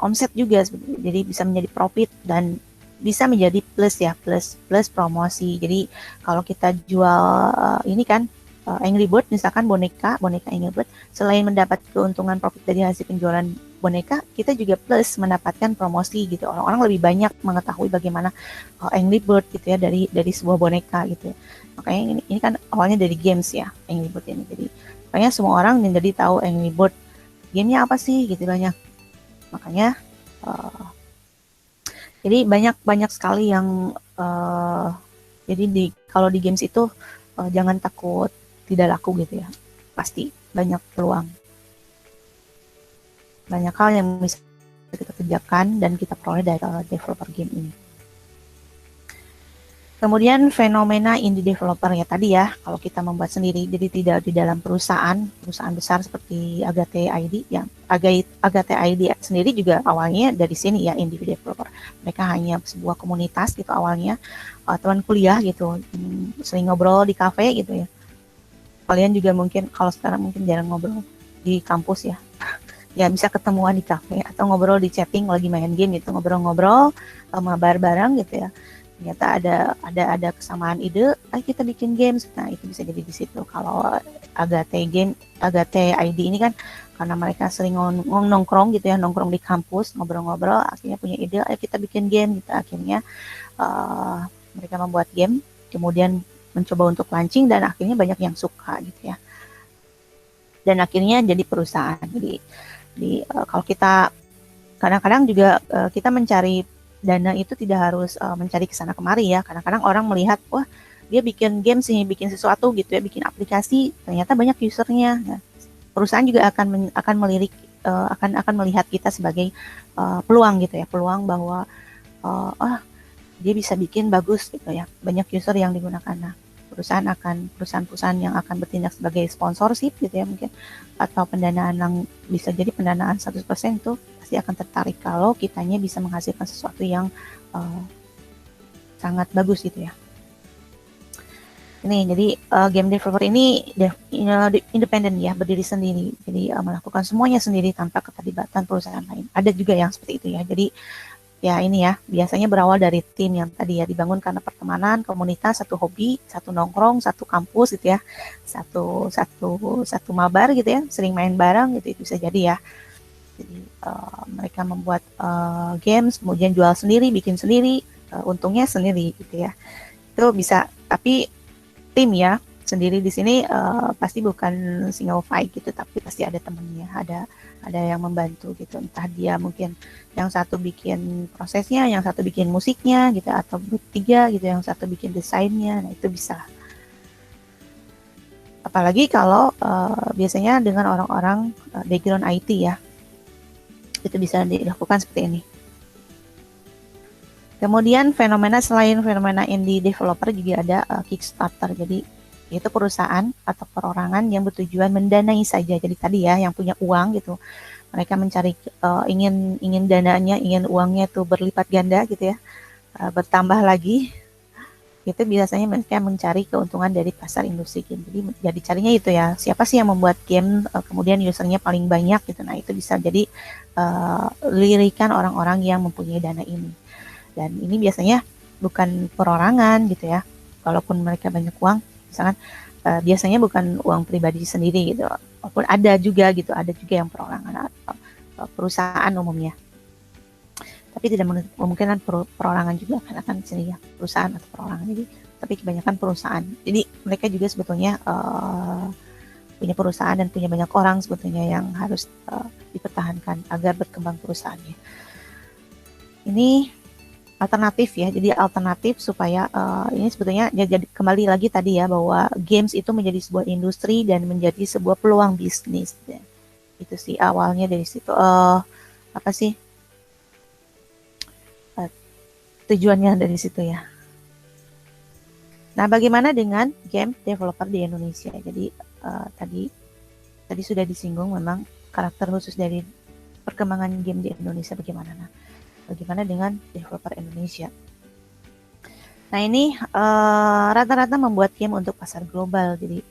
omset juga, jadi bisa menjadi profit, dan bisa menjadi plus ya, plus promosi. Jadi kalau kita jual ini kan Angry Bird misalkan, boneka Angry Bird, selain mendapat keuntungan profit dari hasil penjualan boneka, kita juga plus mendapatkan promosi gitu. Orang-orang lebih banyak mengetahui bagaimana Angry Bird gitu ya, dari sebuah boneka gitu ya. Makanya ini kan awalnya dari games ya, Angry Bird ini. Jadi makanya semua orang menjadi tahu Angry Bird, gamenya apa sih gitu banyak. Makanya jadi banyak sekali yang jadi kalau di games itu jangan takut tidak laku gitu ya, pasti banyak peluang, banyak hal yang bisa kita kerjakan dan kita peroleh dari developer game ini. Kemudian fenomena indie developer ya tadi ya, kalau kita membuat sendiri, jadi tidak di dalam perusahaan besar seperti Agate ID, yang Agate ID sendiri juga awalnya dari sini ya, indie developer. Mereka hanya sebuah komunitas gitu awalnya, teman kuliah gitu, sering ngobrol di kafe gitu ya. Kalian juga mungkin kalau sekarang mungkin jarang ngobrol di kampus ya. Ya bisa ketemuan di kafe atau ngobrol di chatting lagi main game gitu, ngobrol-ngobrol, mabar bareng gitu ya. Ternyata ada kesamaan ide, kita bikin games. Nah, itu bisa jadi di situ. Kalau Agate ID ini kan karena mereka sering nongkrong gitu ya, nongkrong di kampus, ngobrol-ngobrol, akhirnya punya ide, ayo kita bikin game gitu. Akhirnya mereka membuat game, kemudian mencoba untuk launching, dan akhirnya banyak yang suka gitu ya. Dan akhirnya jadi perusahaan. Jadi kalau kita kadang-kadang juga kita mencari dana itu tidak harus mencari kesana kemari ya. Kadang-kadang orang melihat, wah dia bikin game sih, bikin sesuatu gitu ya, bikin aplikasi, ternyata banyak usernya. Nah, perusahaan juga akan melirik, akan melihat kita sebagai peluang gitu ya, peluang bahwa dia bisa bikin bagus gitu ya, banyak user yang digunakan. Nah, perusahaan-perusahaan yang akan bertindak sebagai sponsorship gitu ya mungkin, atau pendanaan yang bisa jadi pendanaan 100% itu pasti akan tertarik kalau kitanya bisa menghasilkan sesuatu yang sangat bagus gitu ya. Ini jadi game developer ini independen ya, berdiri sendiri, jadi melakukan semuanya sendiri tanpa keterlibatan perusahaan lain. Ada juga yang seperti itu ya. Jadi ya ini ya, biasanya berawal dari tim yang tadi ya, dibangun karena pertemanan, komunitas, satu hobi, satu nongkrong, satu kampus gitu ya, satu mabar gitu ya, sering main bareng gitu, itu bisa jadi ya. Jadi mereka membuat games, kemudian jual sendiri, bikin sendiri, untungnya sendiri gitu ya. Itu bisa, tapi tim ya, sendiri di sini pasti bukan single fight gitu, tapi pasti ada temennya, ada yang membantu gitu. Entah dia mungkin yang satu bikin prosesnya, yang satu bikin musiknya gitu, atau bertiga gitu, yang satu bikin desainnya. Nah itu bisa. Apalagi kalau biasanya dengan orang-orang background IT ya, itu bisa dilakukan seperti ini. Kemudian selain fenomena indie developer juga ada Kickstarter. Jadi itu perusahaan atau perorangan yang bertujuan mendanai saja. Jadi tadi ya yang punya uang gitu, mereka mencari ingin dananya, ingin uangnya itu berlipat ganda gitu ya, bertambah lagi. Itu biasanya mereka mencari keuntungan dari pasar industri game. Jadi carinya itu ya, siapa sih yang membuat game kemudian usernya paling banyak gitu. Nah itu bisa jadi lirikan orang-orang yang mempunyai dana ini. Dan ini biasanya bukan perorangan gitu ya. Kalaupun mereka banyak uang, misalkan biasanya bukan uang pribadi sendiri gitu. Walaupun ada juga gitu, ada juga yang perorangan atau perusahaan umumnya. Tapi tidak memungkinkan perorangan juga, karena kan sini ya perusahaan atau perorangan. Jadi, tapi kebanyakan perusahaan. Jadi mereka juga sebetulnya punya perusahaan dan punya banyak orang sebetulnya yang harus dipertahankan agar berkembang perusahaannya. Ini alternatif ya, jadi alternatif supaya ini sebetulnya jadi kembali lagi tadi ya, bahwa games itu menjadi sebuah industri dan menjadi sebuah peluang bisnis ya. Itu sih awalnya dari situ. Apa sih tujuannya dari situ ya. Nah bagaimana dengan game developer di Indonesia? Jadi tadi sudah disinggung memang karakter khusus dari perkembangan game di Indonesia bagaimana. Nah bagaimana dengan developer Indonesia? Nah ini rata-rata membuat game untuk pasar global. Jadi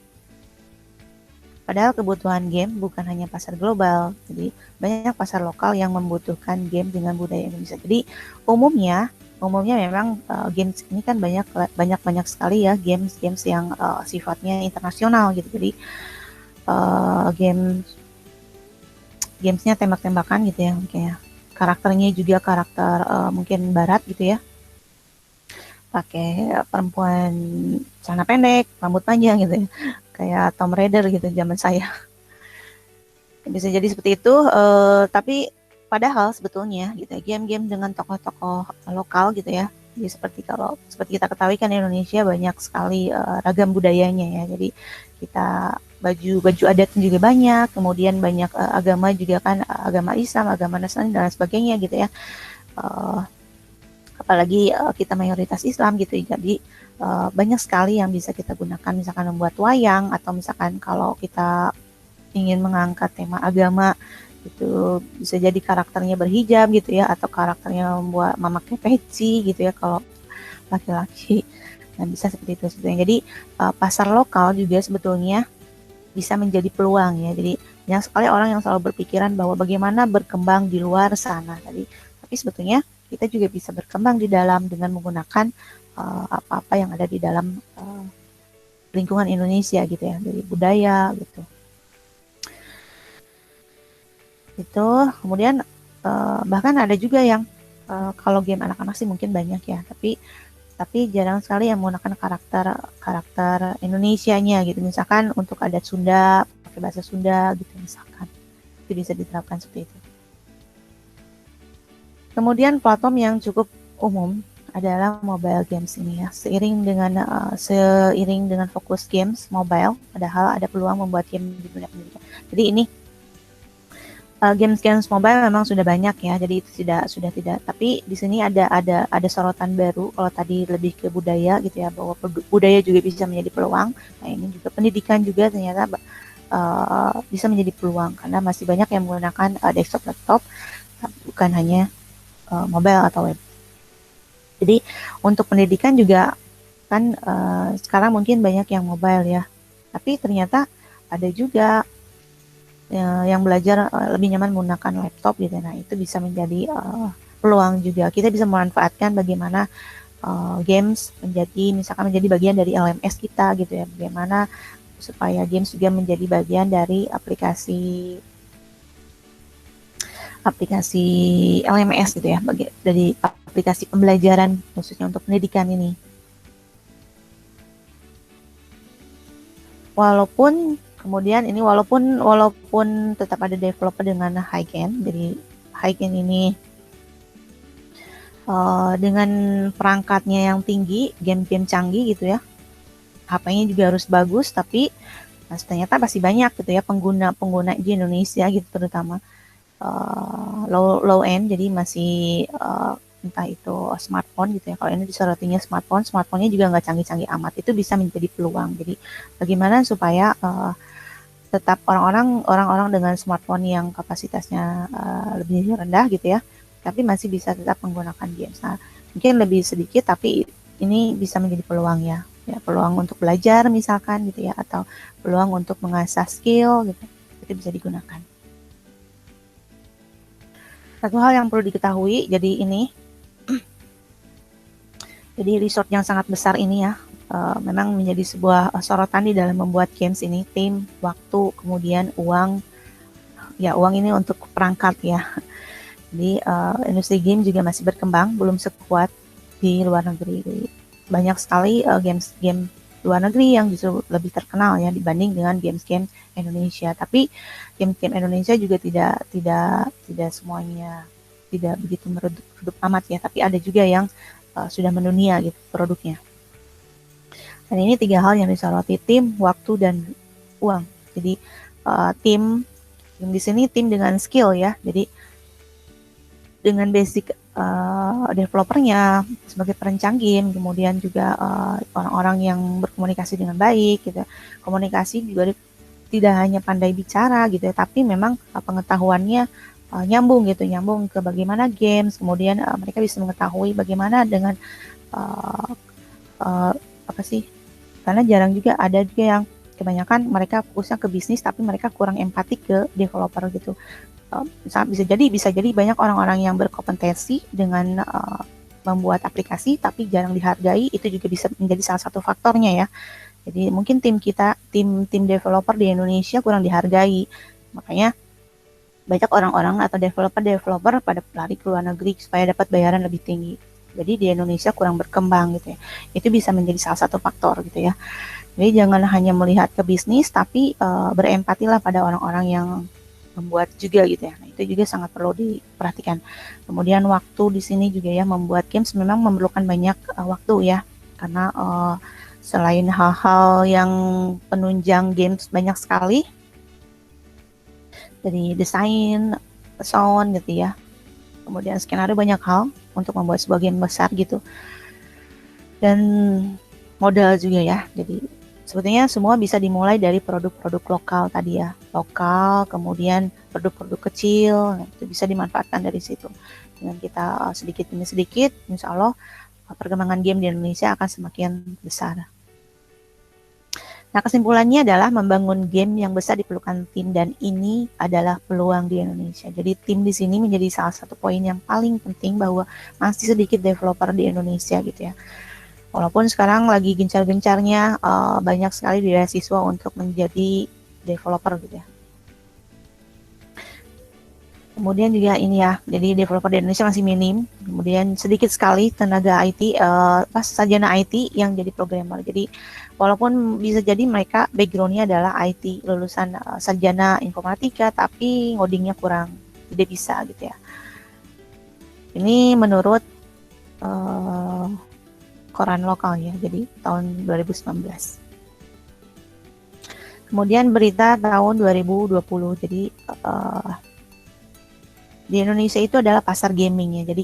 padahal kebutuhan game bukan hanya pasar global. Jadi banyak pasar lokal yang membutuhkan game dengan budaya Indonesia. Jadi umumnya memang games ini kan banyak sekali ya games yang sifatnya internasional gitu. Jadi gamesnya tembak-tembakan gitu ya, kayak karakternya juga karakter mungkin barat gitu ya, pakai perempuan celana pendek, rambut panjang gitu ya, kayak Tomb Raider gitu zaman saya. Bisa jadi seperti itu, tapi padahal sebetulnya gitu ya, game-game dengan tokoh-tokoh lokal gitu ya. Jadi seperti kita ketahui kan Indonesia banyak sekali ragam budayanya ya. Jadi kita baju adatnya juga banyak, kemudian banyak agama juga kan, agama Islam, agama Nasrani dan sebagainya gitu ya. Apalagi kita mayoritas Islam gitu, jadi banyak sekali yang bisa kita gunakan, misalkan membuat wayang, atau misalkan kalau kita ingin mengangkat tema agama gitu, bisa jadi karakternya berhijab gitu ya, atau karakternya membuat memakai peci gitu ya kalau laki-laki. Nah bisa seperti itu sebetulnya. Jadi pasar lokal juga sebetulnya bisa menjadi peluang ya. Jadi banyak sekali orang yang selalu berpikiran bahwa bagaimana berkembang di luar sana tadi. Tapi sebetulnya kita juga bisa berkembang di dalam dengan menggunakan apa-apa yang ada di dalam lingkungan Indonesia gitu ya, dari budaya gitu. Itu kemudian bahkan ada juga yang kalau game anak-anak sih mungkin banyak ya, tapi jarang sekali yang menggunakan karakter Indonesianya gitu. Misalkan untuk adat Sunda, pakai bahasa Sunda gitu misalkan. Itu bisa diterapkan seperti itu. Kemudian platform yang cukup umum adalah mobile games ini ya. Seiring dengan fokus games mobile, padahal ada peluang membuat game di dunia pendidikan. Jadi ini games mobile memang sudah banyak ya, jadi itu sudah tidak. Tapi di sini ada sorotan baru. Kalau tadi lebih ke budaya gitu ya, bahwa budaya juga bisa menjadi peluang. Nah ini juga pendidikan juga ternyata bisa menjadi peluang karena masih banyak yang menggunakan desktop laptop, bukan hanya mobile atau web. Jadi untuk pendidikan juga kan sekarang mungkin banyak yang mobile ya, tapi ternyata ada juga yang belajar lebih nyaman menggunakan laptop gitu. Nah itu bisa menjadi peluang juga. Kita bisa memanfaatkan bagaimana games menjadi bagian dari LMS kita gitu ya. Bagaimana supaya games juga menjadi bagian dari aplikasi LMS gitu ya, dari aplikasi pembelajaran khususnya untuk pendidikan ini. Walaupun kemudian ini walaupun tetap ada developer dengan high end, jadi high end ini dengan perangkatnya yang tinggi, game-game canggih gitu ya, HP-nya juga harus bagus, tapi ternyata masih banyak gitu ya pengguna di Indonesia gitu, terutama low end, jadi masih entah itu smartphone gitu ya. Kalau ini disorotinya smartphone-nya juga nggak canggih-canggih amat, itu bisa menjadi peluang. Jadi bagaimana supaya tetap orang-orang dengan smartphone yang kapasitasnya lebih rendah gitu ya, tapi masih bisa tetap menggunakan games. Nah, mungkin lebih sedikit, tapi ini bisa menjadi peluang ya, peluang untuk belajar misalkan gitu ya, atau peluang untuk mengasah skill gitu, itu bisa digunakan. Satu hal yang perlu diketahui, jadi resort yang sangat besar ini ya, memang menjadi sebuah sorotan di dalam membuat games ini, tim, waktu, kemudian uang. Ya, uang ini untuk perangkat ya. Jadi industri game juga masih berkembang, belum sekuat di luar negeri. Jadi, banyak sekali game luar negeri yang justru lebih terkenal ya dibanding dengan game-game Indonesia. Tapi game-game Indonesia juga tidak semuanya tidak begitu meredup amat ya. Tapi ada juga yang sudah mendunia gitu produknya. Dan ini 3 hal yang disoroti: tim, waktu, dan uang. Jadi tim yang di sini tim dengan skill ya. Jadi dengan basic developernya sebagai perancang game, kemudian juga orang-orang yang berkomunikasi dengan baik gitu. Komunikasi juga tidak hanya pandai bicara gitu ya, tapi memang pengetahuannya nyambung ke bagaimana games, kemudian mereka bisa mengetahui bagaimana dengan apa sih, karena jarang juga ada juga yang kebanyakan mereka fokusnya ke bisnis tapi mereka kurang empati ke developer gitu. Bisa jadi banyak orang-orang yang berkompetensi dengan membuat aplikasi tapi jarang dihargai, itu juga bisa menjadi salah satu faktornya ya. Jadi mungkin tim developer di Indonesia kurang dihargai, makanya banyak orang-orang atau developer pada lari ke luar negeri supaya dapat bayaran lebih tinggi. Jadi di Indonesia kurang berkembang gitu ya. Itu bisa menjadi salah satu faktor gitu ya. Jadi jangan hanya melihat ke bisnis, tapi berempatilah pada orang-orang yang membuat juga gitu ya. Nah, itu juga sangat perlu diperhatikan. Kemudian waktu di sini juga ya, membuat games memang memerlukan banyak waktu ya, karena selain hal-hal yang penunjang games banyak sekali, dari desain, sound gitu ya, kemudian skenario, banyak hal untuk membuat sebuah game besar gitu, dan modal juga ya. Jadi sebetulnya semua bisa dimulai dari produk-produk lokal tadi ya, lokal, kemudian produk-produk kecil, itu bisa dimanfaatkan dari situ. Dengan kita sedikit demi sedikit, insya Allah perkembangan game di Indonesia akan semakin besar. Nah, kesimpulannya adalah membangun game yang besar diperlukan tim, dan ini adalah peluang di Indonesia. Jadi tim di sini menjadi salah satu poin yang paling penting, bahwa masih sedikit developer di Indonesia gitu ya. Walaupun sekarang lagi gencar-gencarnya banyak sekali beasiswa untuk menjadi developer gitu ya. Kemudian juga ini ya, jadi developer di Indonesia masih minim. Kemudian sedikit sekali tenaga IT, sarjana IT yang jadi programmer. Jadi walaupun bisa jadi mereka backgroundnya adalah IT, lulusan sarjana informatika, tapi ngodingnya kurang, tidak bisa gitu ya. Ini menurut koran lokal ya, jadi tahun 2019. Kemudian berita tahun 2020, jadi di Indonesia itu adalah pasar gaming ya, jadi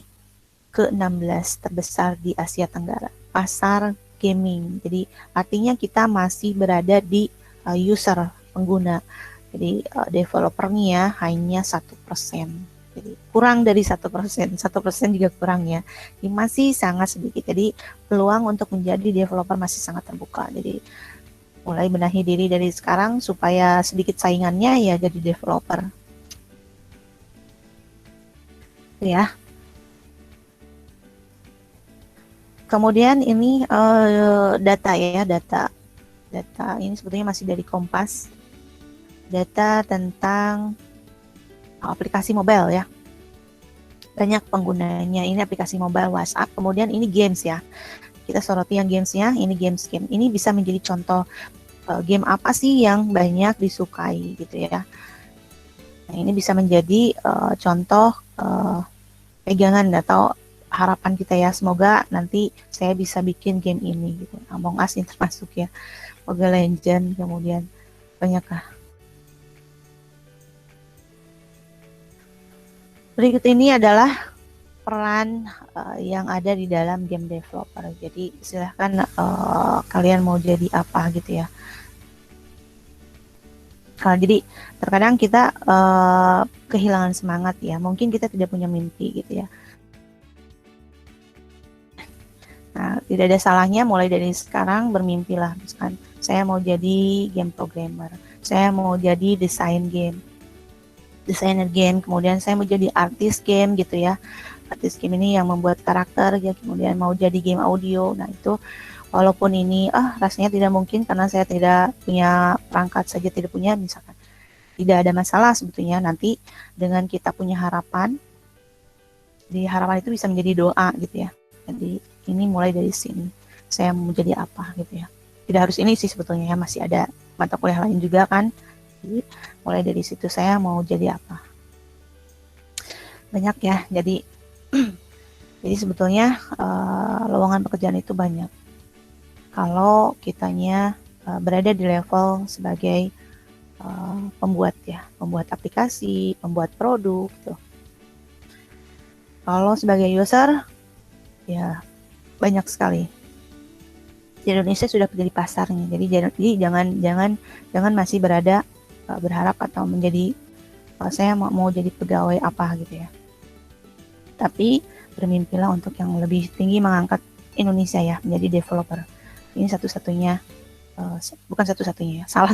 ke-16 terbesar di Asia Tenggara, pasar gaming. Jadi artinya kita masih berada di user, pengguna. Jadi developernya hanya 1%. Jadi kurang dari 1%, 1% juga kurang ya. Jadi masih sangat sedikit. Jadi peluang untuk menjadi developer masih sangat terbuka. Jadi mulai benahi diri dari sekarang supaya sedikit saingannya ya jadi developer. Ya. Kemudian ini data ya, data ini sebetulnya masih dari Kompas. Data tentang aplikasi mobile ya. Banyak penggunanya, ini aplikasi mobile WhatsApp, kemudian ini games ya. Kita soroti yang gamesnya, ini game. Ini bisa menjadi contoh game apa sih yang banyak disukai gitu ya. Nah, ini bisa menjadi contoh pegangan atau harapan kita ya, semoga nanti saya bisa bikin game ini gitu. Among Us ini termasuk ya, Mobile Legends, kemudian banyak. Berikut ini adalah peran yang ada di dalam game developer. Jadi silahkan kalian mau jadi apa gitu ya. Jadi terkadang kita kehilangan semangat ya. Mungkin kita tidak punya mimpi gitu ya. Nah, tidak ada salahnya mulai dari sekarang bermimpilah. Misalkan saya mau jadi game programmer, saya mau jadi desainer game, kemudian saya mau jadi artis game gitu ya. Artis game ini yang membuat karakter ya, kemudian mau jadi game audio. Nah, itu walaupun ini rasanya tidak mungkin karena saya tidak punya perangkat saja, tidak punya misalkan. Tidak ada masalah sebetulnya, nanti dengan kita punya harapan, di harapan itu bisa menjadi doa gitu ya. Jadi ini mulai dari sini, saya mau jadi apa gitu ya. Tidak harus ini sih sebetulnya ya, masih ada mata kuliah lain juga kan. Jadi mulai dari situ saya mau jadi apa. Banyak ya, jadi jadi sebetulnya lowongan pekerjaan itu banyak. Kalau kitanya berada di level sebagai pembuat aplikasi, pembuat produk gitu. Kalau sebagai user ya banyak sekali. Di Indonesia sudah menjadi pasarnya. Jadi jangan masih berharap atau menjadi saya mau jadi pegawai apa gitu ya. Tapi bermimpilah untuk yang lebih tinggi, mengangkat Indonesia ya menjadi developer. Ini satu-satunya, bukan satu-satunya ya, salah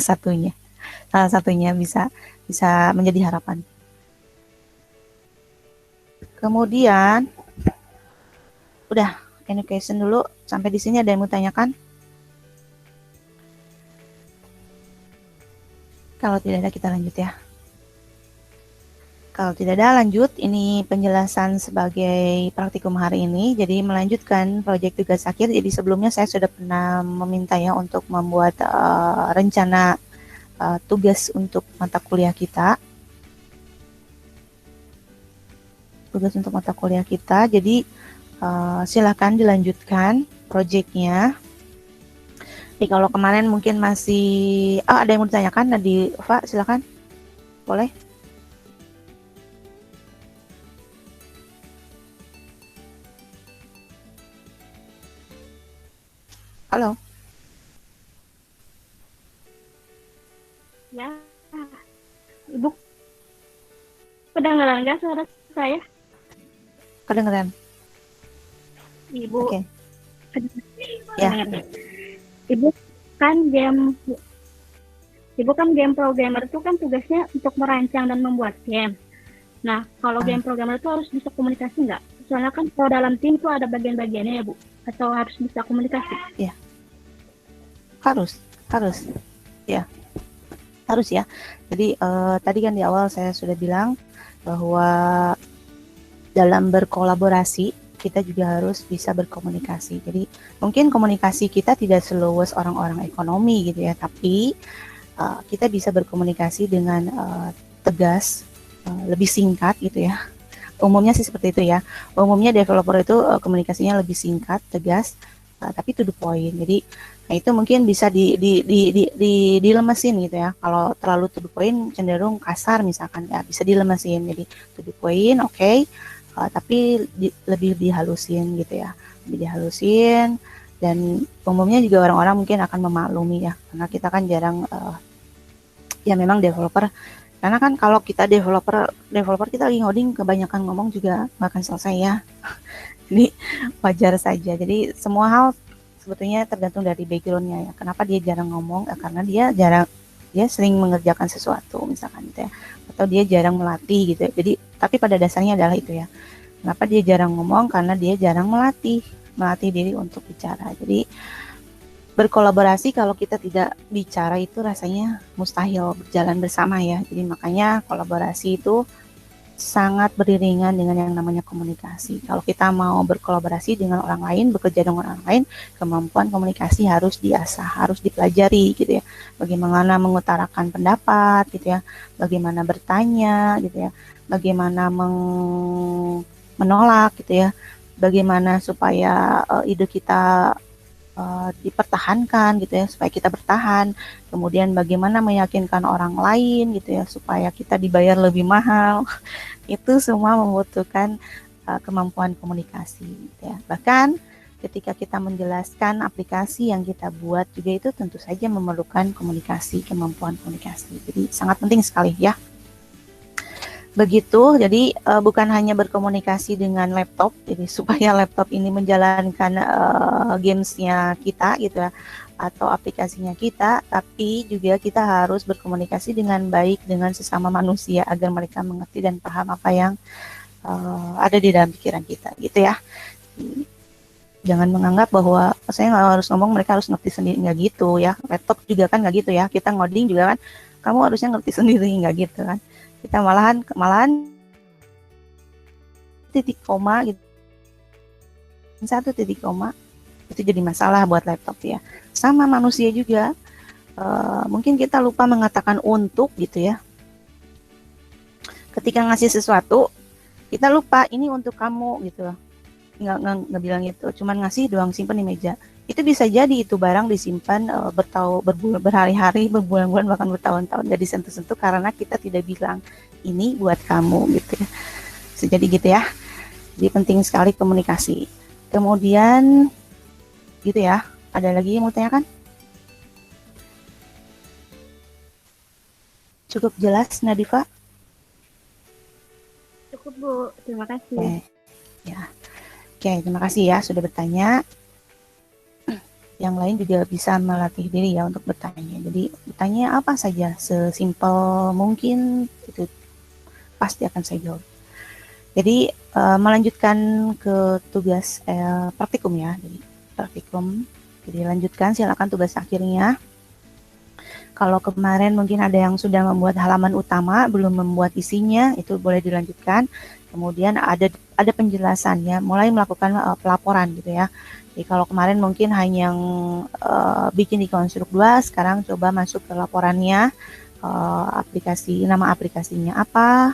satunya bisa menjadi harapan. Kemudian udah education dulu, sampai di sini ada yang mau tanyakan? Kalau tidak ada kita lanjut ya. Kalau tidak ada lanjut, ini penjelasan sebagai praktikum hari ini. Jadi melanjutkan proyek tugas akhir. Jadi sebelumnya saya sudah pernah meminta ya untuk membuat rencana tugas untuk mata kuliah kita. Tugas untuk mata kuliah kita. Jadi silakan dilanjutkan proyeknya. Jadi kalau kemarin mungkin masih ada yang mau ditanyakan, Nadifa silakan, boleh. Halo. Ya, Ibu kedengeran nggak suara saya? Kedengeran. Ibu. Oke. Ya. Ibu kan game programmer itu kan tugasnya untuk merancang dan membuat game. Nah, kalau game programmer itu harus bisa komunikasi nggak? Soalnya kan kalau dalam tim itu ada bagian-bagiannya ya Bu, atau harus bisa komunikasi? Ya. Harus. Ya. Harus ya. Jadi tadi kan di awal saya sudah bilang bahwa dalam berkolaborasi kita juga harus bisa berkomunikasi. Jadi mungkin komunikasi kita tidak seluas orang-orang ekonomi gitu ya, tapi kita bisa berkomunikasi dengan tegas, lebih singkat gitu ya. Umumnya sih seperti itu ya. Umumnya developer itu komunikasinya lebih singkat, tegas, tapi to the point. Jadi nah itu mungkin bisa dilemesin gitu ya. Kalau terlalu to the point cenderung kasar misalkan ya, bisa dilemesin. Jadi to the point oke. Tapi lebih dihalusin gitu ya, lebih dihalusin, dan umumnya juga orang-orang mungkin akan memaklumi ya, karena kita kan jarang ya memang developer, karena kan kalau kita developer kita lagi ngoding kebanyakan ngomong juga nggak akan selesai ya. Jadi wajar saja. Jadi semua hal sebetulnya tergantung dari backgroundnya ya. Kenapa dia jarang ngomong? Karena dia sering mengerjakan sesuatu misalkan gitu ya, atau dia jarang melatih gitu ya. Jadi tapi pada dasarnya adalah itu ya. Kenapa dia jarang ngomong? Karena dia jarang melatih diri untuk bicara. Jadi berkolaborasi kalau kita tidak bicara itu rasanya mustahil berjalan bersama ya. Jadi makanya kolaborasi itu sangat beriringan dengan yang namanya komunikasi. Kalau kita mau berkolaborasi dengan orang lain, bekerja dengan orang lain, kemampuan komunikasi harus diasah, harus dipelajari gitu ya. Bagaimana mengutarakan pendapat gitu ya, bagaimana bertanya gitu ya, bagaimana menolak gitu ya, bagaimana supaya ide kita dipertahankan gitu ya, supaya kita bertahan. Kemudian bagaimana meyakinkan orang lain gitu ya, supaya kita dibayar lebih mahal. Itu semua membutuhkan kemampuan komunikasi gitu ya. Bahkan ketika kita menjelaskan aplikasi yang kita buat juga itu tentu saja memerlukan komunikasi, kemampuan komunikasi. Jadi sangat penting sekali ya. Begitu, jadi bukan hanya berkomunikasi dengan laptop, jadi supaya laptop ini menjalankan gamesnya kita gitu ya, atau aplikasinya kita, tapi juga kita harus berkomunikasi dengan baik dengan sesama manusia agar mereka mengerti dan paham apa yang ada di dalam pikiran kita gitu ya. Jangan menganggap bahwa saya nggak harus ngomong, mereka harus ngerti sendiri, nggak gitu ya. Laptop juga kan nggak gitu ya, kita ngoding juga kan, kamu harusnya ngerti sendiri, nggak gitu kan. Kita malahan titik koma gitu, satu titik koma itu jadi masalah buat laptop ya. Sama manusia juga, mungkin kita lupa mengatakan untuk gitu ya. Ketika ngasih sesuatu, kita lupa ini untuk kamu gitu loh. Nggak bilang itu, cuman ngasih doang, simpen di meja. Itu bisa jadi itu barang disimpan berhari-hari, berbulan-bulan, bahkan bertahun-tahun jadi sentuh-sentuh karena kita tidak bilang ini buat kamu gitu ya. Bisa jadi gitu ya. Jadi penting sekali komunikasi. Kemudian gitu ya. Ada lagi yang mau tanyakan? Cukup jelas, Nadifa? Cukup, Bu. Terima kasih. Oke. Ya. Oke, terima kasih ya sudah bertanya. Yang lain juga bisa melatih diri ya untuk bertanya. Jadi bertanya apa saja, sesimpel mungkin itu pasti akan saya jawab. Jadi melanjutkan ke tugas praktikum ya. Jadi praktikum. Jadi lanjutkan, silakan tugas akhirnya. Kalau kemarin mungkin ada yang sudah membuat halaman utama, belum membuat isinya, itu boleh dilanjutkan. Kemudian ada penjelasannya, mulai melakukan pelaporan gitu ya. Jadi kalau kemarin mungkin hanya bikin di Konstruk 2, sekarang coba masuk ke laporannya, nama aplikasinya apa,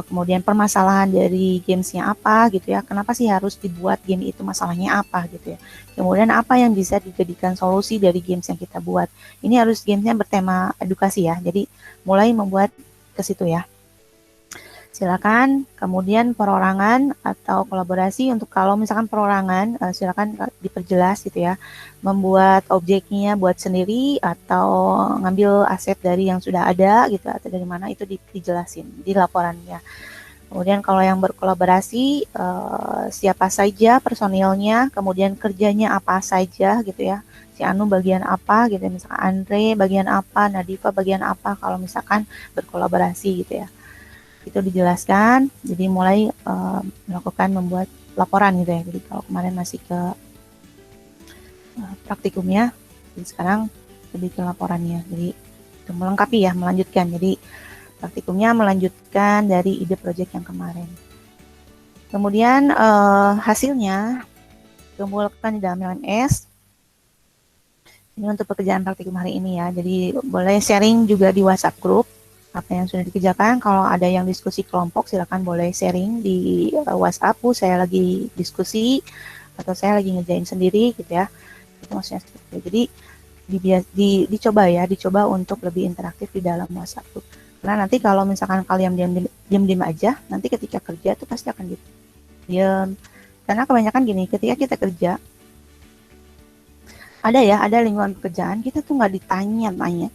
kemudian permasalahan dari gamesnya apa gitu ya, kenapa sih harus dibuat game itu, masalahnya apa gitu ya, kemudian apa yang bisa dijadikan solusi dari games yang kita buat. Ini harus gamesnya bertema edukasi ya, jadi mulai membuat ke situ ya. Silakan. Kemudian perorangan atau kolaborasi, untuk kalau misalkan perorangan silakan diperjelas gitu ya, membuat objeknya buat sendiri atau ngambil aset dari yang sudah ada gitu, atau dari mana itu dijelasin di laporannya. Kemudian kalau yang berkolaborasi siapa saja personilnya, kemudian kerjanya apa saja gitu ya, si Anu bagian apa gitu, misalkan Andre bagian apa, Nadifa bagian apa kalau misalkan berkolaborasi gitu ya. Itu dijelaskan, jadi mulai melakukan membuat laporan gitu ya. Jadi kalau kemarin masih ke praktikumnya, jadi sekarang lebih ke laporannya. Jadi itu melengkapi ya, melanjutkan. Jadi praktikumnya melanjutkan dari ide project yang kemarin. Kemudian hasilnya kumpulkan di dalam LMS. Ini untuk pekerjaan praktikum hari ini ya. Jadi boleh sharing juga di WhatsApp group apa yang sudah dikerjakan. Kalau ada yang diskusi kelompok, silakan boleh sharing di WhatsApp. Saya lagi diskusi atau saya lagi ngerjain sendiri gitu ya. Itu maksudnya seperti itu. Jadi dicoba untuk lebih interaktif di dalam WhatsApp group. Karena nanti kalau misalkan kalian diam-diam aja, nanti ketika kerja itu pasti akan diam. Karena kebanyakan gini, ketika kita kerja, ada lingkungan pekerjaan, kita tuh nggak ditanya-tanya.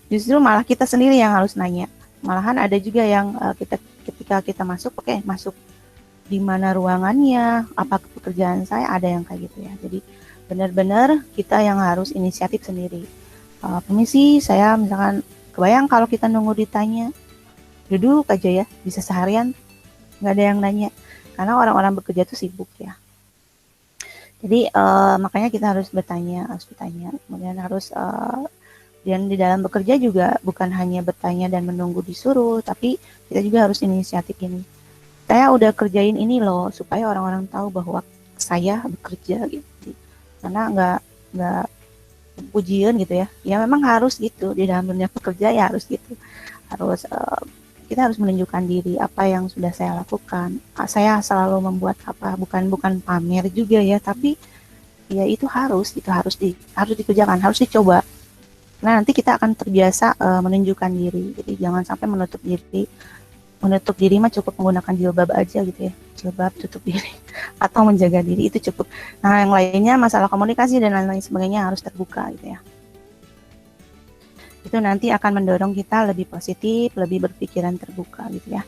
Justru malah kita sendiri yang harus nanya. Malahan ada juga yang ketika kita masuk, masuk di mana ruangannya, apa pekerjaan saya, ada yang kayak gitu ya. Jadi benar-benar kita yang harus inisiatif sendiri. Permisi, saya misalkan, kebayang kalau kita nunggu ditanya, duduk aja ya, bisa seharian nggak ada yang nanya. Karena orang-orang bekerja tuh sibuk ya. Jadi makanya kita harus bertanya, kemudian harus Dan di dalam bekerja juga bukan hanya bertanya dan menunggu disuruh, tapi kita juga harus inisiatif ini. Saya udah kerjain ini loh, supaya orang-orang tahu bahwa saya bekerja gitu. Karena nggak pujian gitu ya. Ya memang harus gitu di dalam dunia pekerja ya harus gitu. Harus kita harus menunjukkan diri apa yang sudah saya lakukan. Saya selalu membuat apa, bukan pamer juga ya, tapi ya itu harus harus dikerjakan, harus dicoba. Nah, nanti kita akan terbiasa menunjukkan diri. Jadi jangan sampai menutup diri. Menutup diri mah cukup menggunakan jilbab aja gitu ya. Jilbab tutup diri atau menjaga diri itu cukup. Nah, yang lainnya masalah komunikasi dan lain-lain sebagainya harus terbuka gitu ya. Itu nanti akan mendorong kita lebih positif, lebih berpikiran terbuka gitu ya.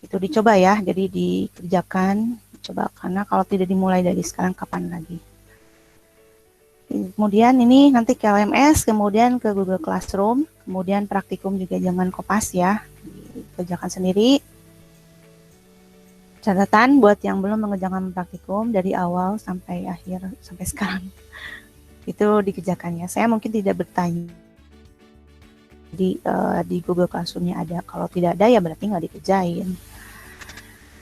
Itu dicoba ya. Jadi dikerjakan, coba karena kalau tidak dimulai dari sekarang kapan lagi. Kemudian ini nanti ke LMS, kemudian ke Google Classroom, kemudian praktikum juga jangan kopas ya, dikerjakan sendiri. Catatan buat yang belum mengerjakan praktikum dari awal sampai akhir, sampai sekarang, itu dikerjakan ya. Saya mungkin tidak bertanya di Google Classroom-nya ada, kalau tidak ada ya berarti nggak dikerjain.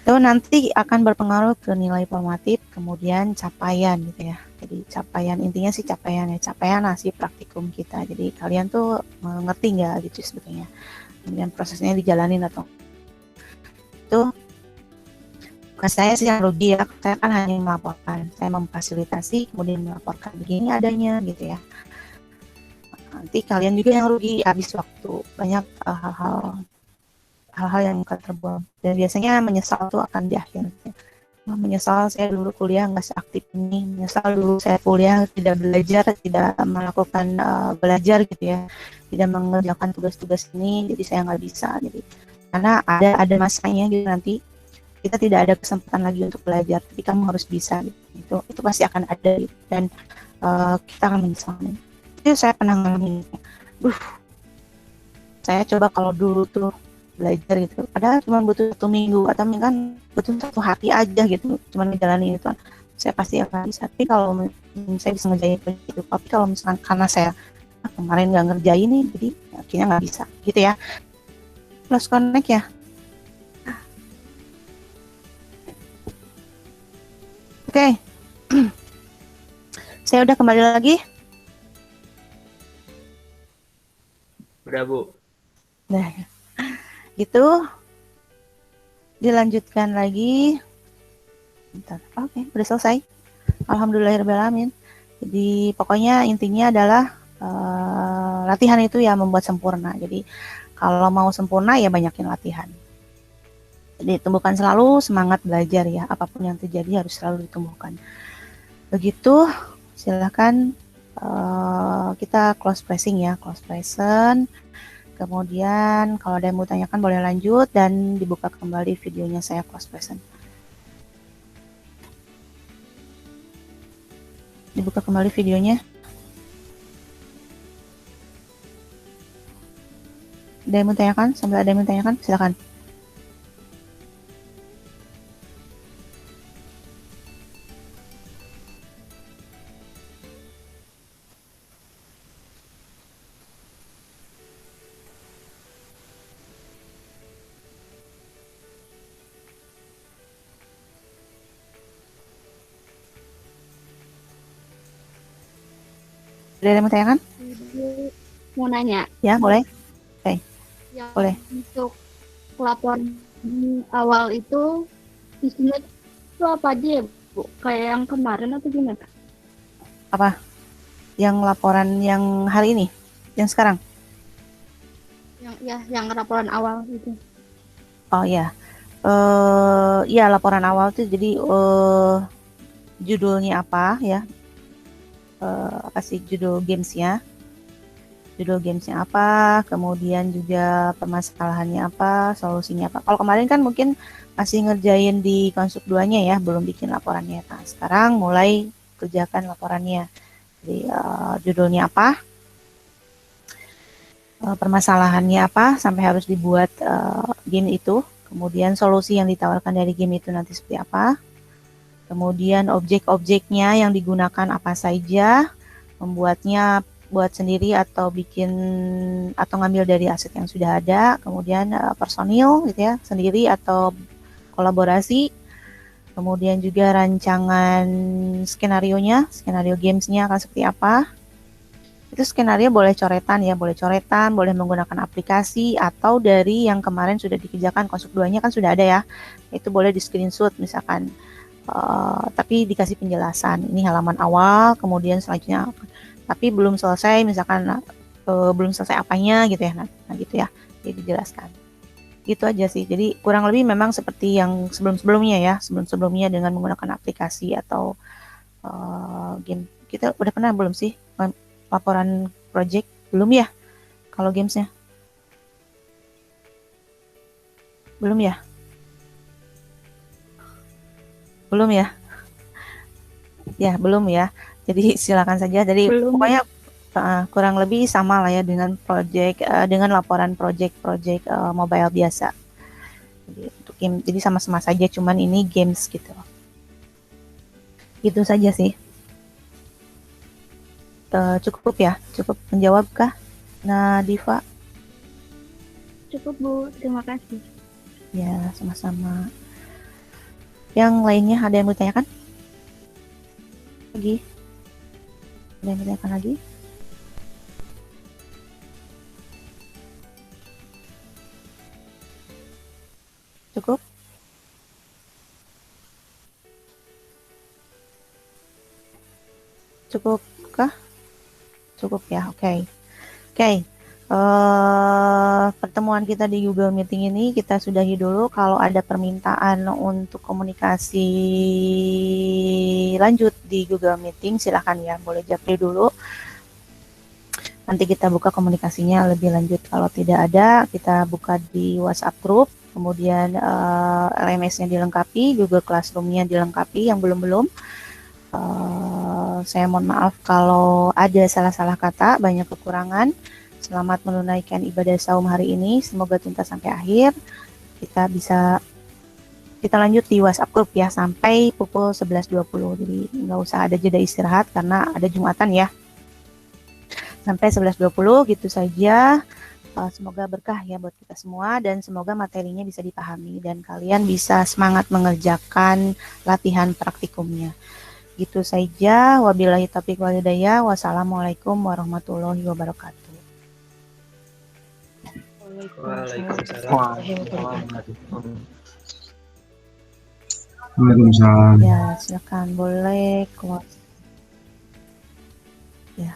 Itu nanti akan berpengaruh ke nilai formatif, kemudian capaian gitu ya. Jadi capaian, intinya sih capaian ya, capaian hasil praktikum kita. Jadi kalian tuh mengerti nggak gitu sebetulnya. Kemudian prosesnya dijalanin atau itu bukan saya sih yang rugi ya, saya kan hanya melaporkan, saya memfasilitasi, kemudian melaporkan begini adanya gitu ya. Nanti kalian juga yang rugi, habis waktu, banyak hal-hal yang akan terbuang. Dan biasanya menyesal tuh akan di akhir. Menyesal saya dulu kuliah nggak seaktif ini, menyesal dulu saya kuliah tidak belajar, tidak melakukan belajar gitu ya, tidak mengerjakan tugas-tugas ini, jadi saya nggak bisa. Jadi karena ada masanya gitu nanti kita tidak ada kesempatan lagi untuk belajar, tapi kamu harus bisa gitu. Itu pasti akan ada gitu. Dan kita akan menyesal. Itu saya pernah ngalamin. Saya coba kalau dulu tuh belajar gitu, padahal cuma butuh 1 minggu atau kan butuh 1 hari aja gitu, cuma menjalani itu saya pasti akan bisa. Tapi kalau saya bisa ngerjain itu, tapi kalau misalkan karena saya kemarin nggak ngerjain nih, jadi akhirnya nggak bisa gitu ya. Close connect ya. Oke. Saya udah kembali lagi. Udah, Bu. Nah, gitu. Dilanjutkan lagi. Bentar. Oke, udah selesai. Alhamdulillahirrahmanirrahim. Jadi pokoknya intinya adalah latihan itu ya membuat sempurna. Jadi kalau mau sempurna ya banyakin latihan. Jadi tumbuhkan selalu semangat belajar ya. Apapun yang terjadi harus selalu ditumbuhkan. Begitu, silakan kita close pressing ya, close present. Kemudian kalau ada yang mau tanyakan boleh lanjut dan dibuka kembali videonya saya close present. Dibuka kembali videonya. Ada yang mau tanyakan? Sambil ada yang mau tanyakan, silakan. Ada yang mau tanyakan? Mau nanya. Ya, boleh. Oke, Yang boleh. untuk laporan awal itu isinya itu apa aja ya, Bu? Kayak yang kemarin atau gimana? Apa? Yang laporan yang hari ini? Yang sekarang? Yang laporan awal itu. Oh ya. Ya laporan awal itu jadi judulnya apa ya? Apa sih judul gamesnya? Judul gamesnya apa? Kemudian juga permasalahannya apa? Solusinya apa? Kalau kemarin kan mungkin masih ngerjain di Konstruk 2-nya ya, belum bikin laporannya. Nah, sekarang mulai kerjakan laporannya. Jadi judulnya apa? Permasalahannya apa sampai harus dibuat game itu. Kemudian solusi yang ditawarkan dari game itu nanti seperti apa. Kemudian objek-objeknya yang digunakan apa saja, membuatnya buat sendiri atau bikin atau ngambil dari aset yang sudah ada, kemudian personil gitu ya sendiri atau kolaborasi, kemudian juga rancangan skenario gamesnya akan seperti apa. Itu skenario boleh coretan ya, boleh menggunakan aplikasi atau dari yang kemarin sudah dikerjakan konsep 2-nya kan sudah ada ya, itu boleh di screenshot misalkan. Tapi dikasih penjelasan ini halaman awal, kemudian selanjutnya tapi belum selesai misalkan belum selesai apanya gitu ya, nah gitu ya, jadi dijelaskan gitu aja sih. Jadi kurang lebih memang seperti yang sebelumnya ya, sebelumnya dengan menggunakan aplikasi atau game. Kita udah pernah belum sih laporan project? Belum ya kalau gamesnya? Belum ya? Belum ya? Ya, belum ya. Jadi silakan saja. Jadi Belum. pokoknya kurang lebih sama lah ya dengan dengan laporan project mobile biasa. Jadi untuk game, jadi sama-sama saja, cuman ini games gitu. Itu saja sih. Cukup ya? Cukup menjawab kah? Nah, Diva? Cukup Bu, terima kasih. Ya, sama-sama. Yang lainnya ada yang mau ditanyakan? Lagi? Ada yang ditanyakan lagi? Cukup? Cukup kah? Cukup ya, oke. Oke. Pertemuan kita di Google Meeting ini kita sudahi dulu. Kalau ada permintaan untuk komunikasi lanjut di Google Meeting, silahkan ya, boleh japri dulu. Nanti kita buka komunikasinya lebih lanjut. Kalau tidak ada, kita buka di WhatsApp Group, kemudian LMS-nya dilengkapi, Google Classroom-nya dilengkapi yang belum-belum. Saya mohon maaf kalau ada salah-salah kata, banyak kekurangan. Selamat menunaikan ibadah saum hari ini. Semoga tuntas sampai akhir. Kita lanjut di WhatsApp Group ya sampai pukul 11.20. Jadi nggak usah ada jeda istirahat karena ada Jumatan ya. Sampai 11.20 gitu saja. Semoga berkah ya buat kita semua dan semoga materinya bisa dipahami dan kalian bisa semangat mengerjakan latihan praktikumnya. Gitu saja. Wabillahi taufiq wal hidayah. Wassalamualaikum warahmatullahi wabarakatuh. Waalaikumsalam. Waalaikumsalam. Ya, silakan boleh close. Ya.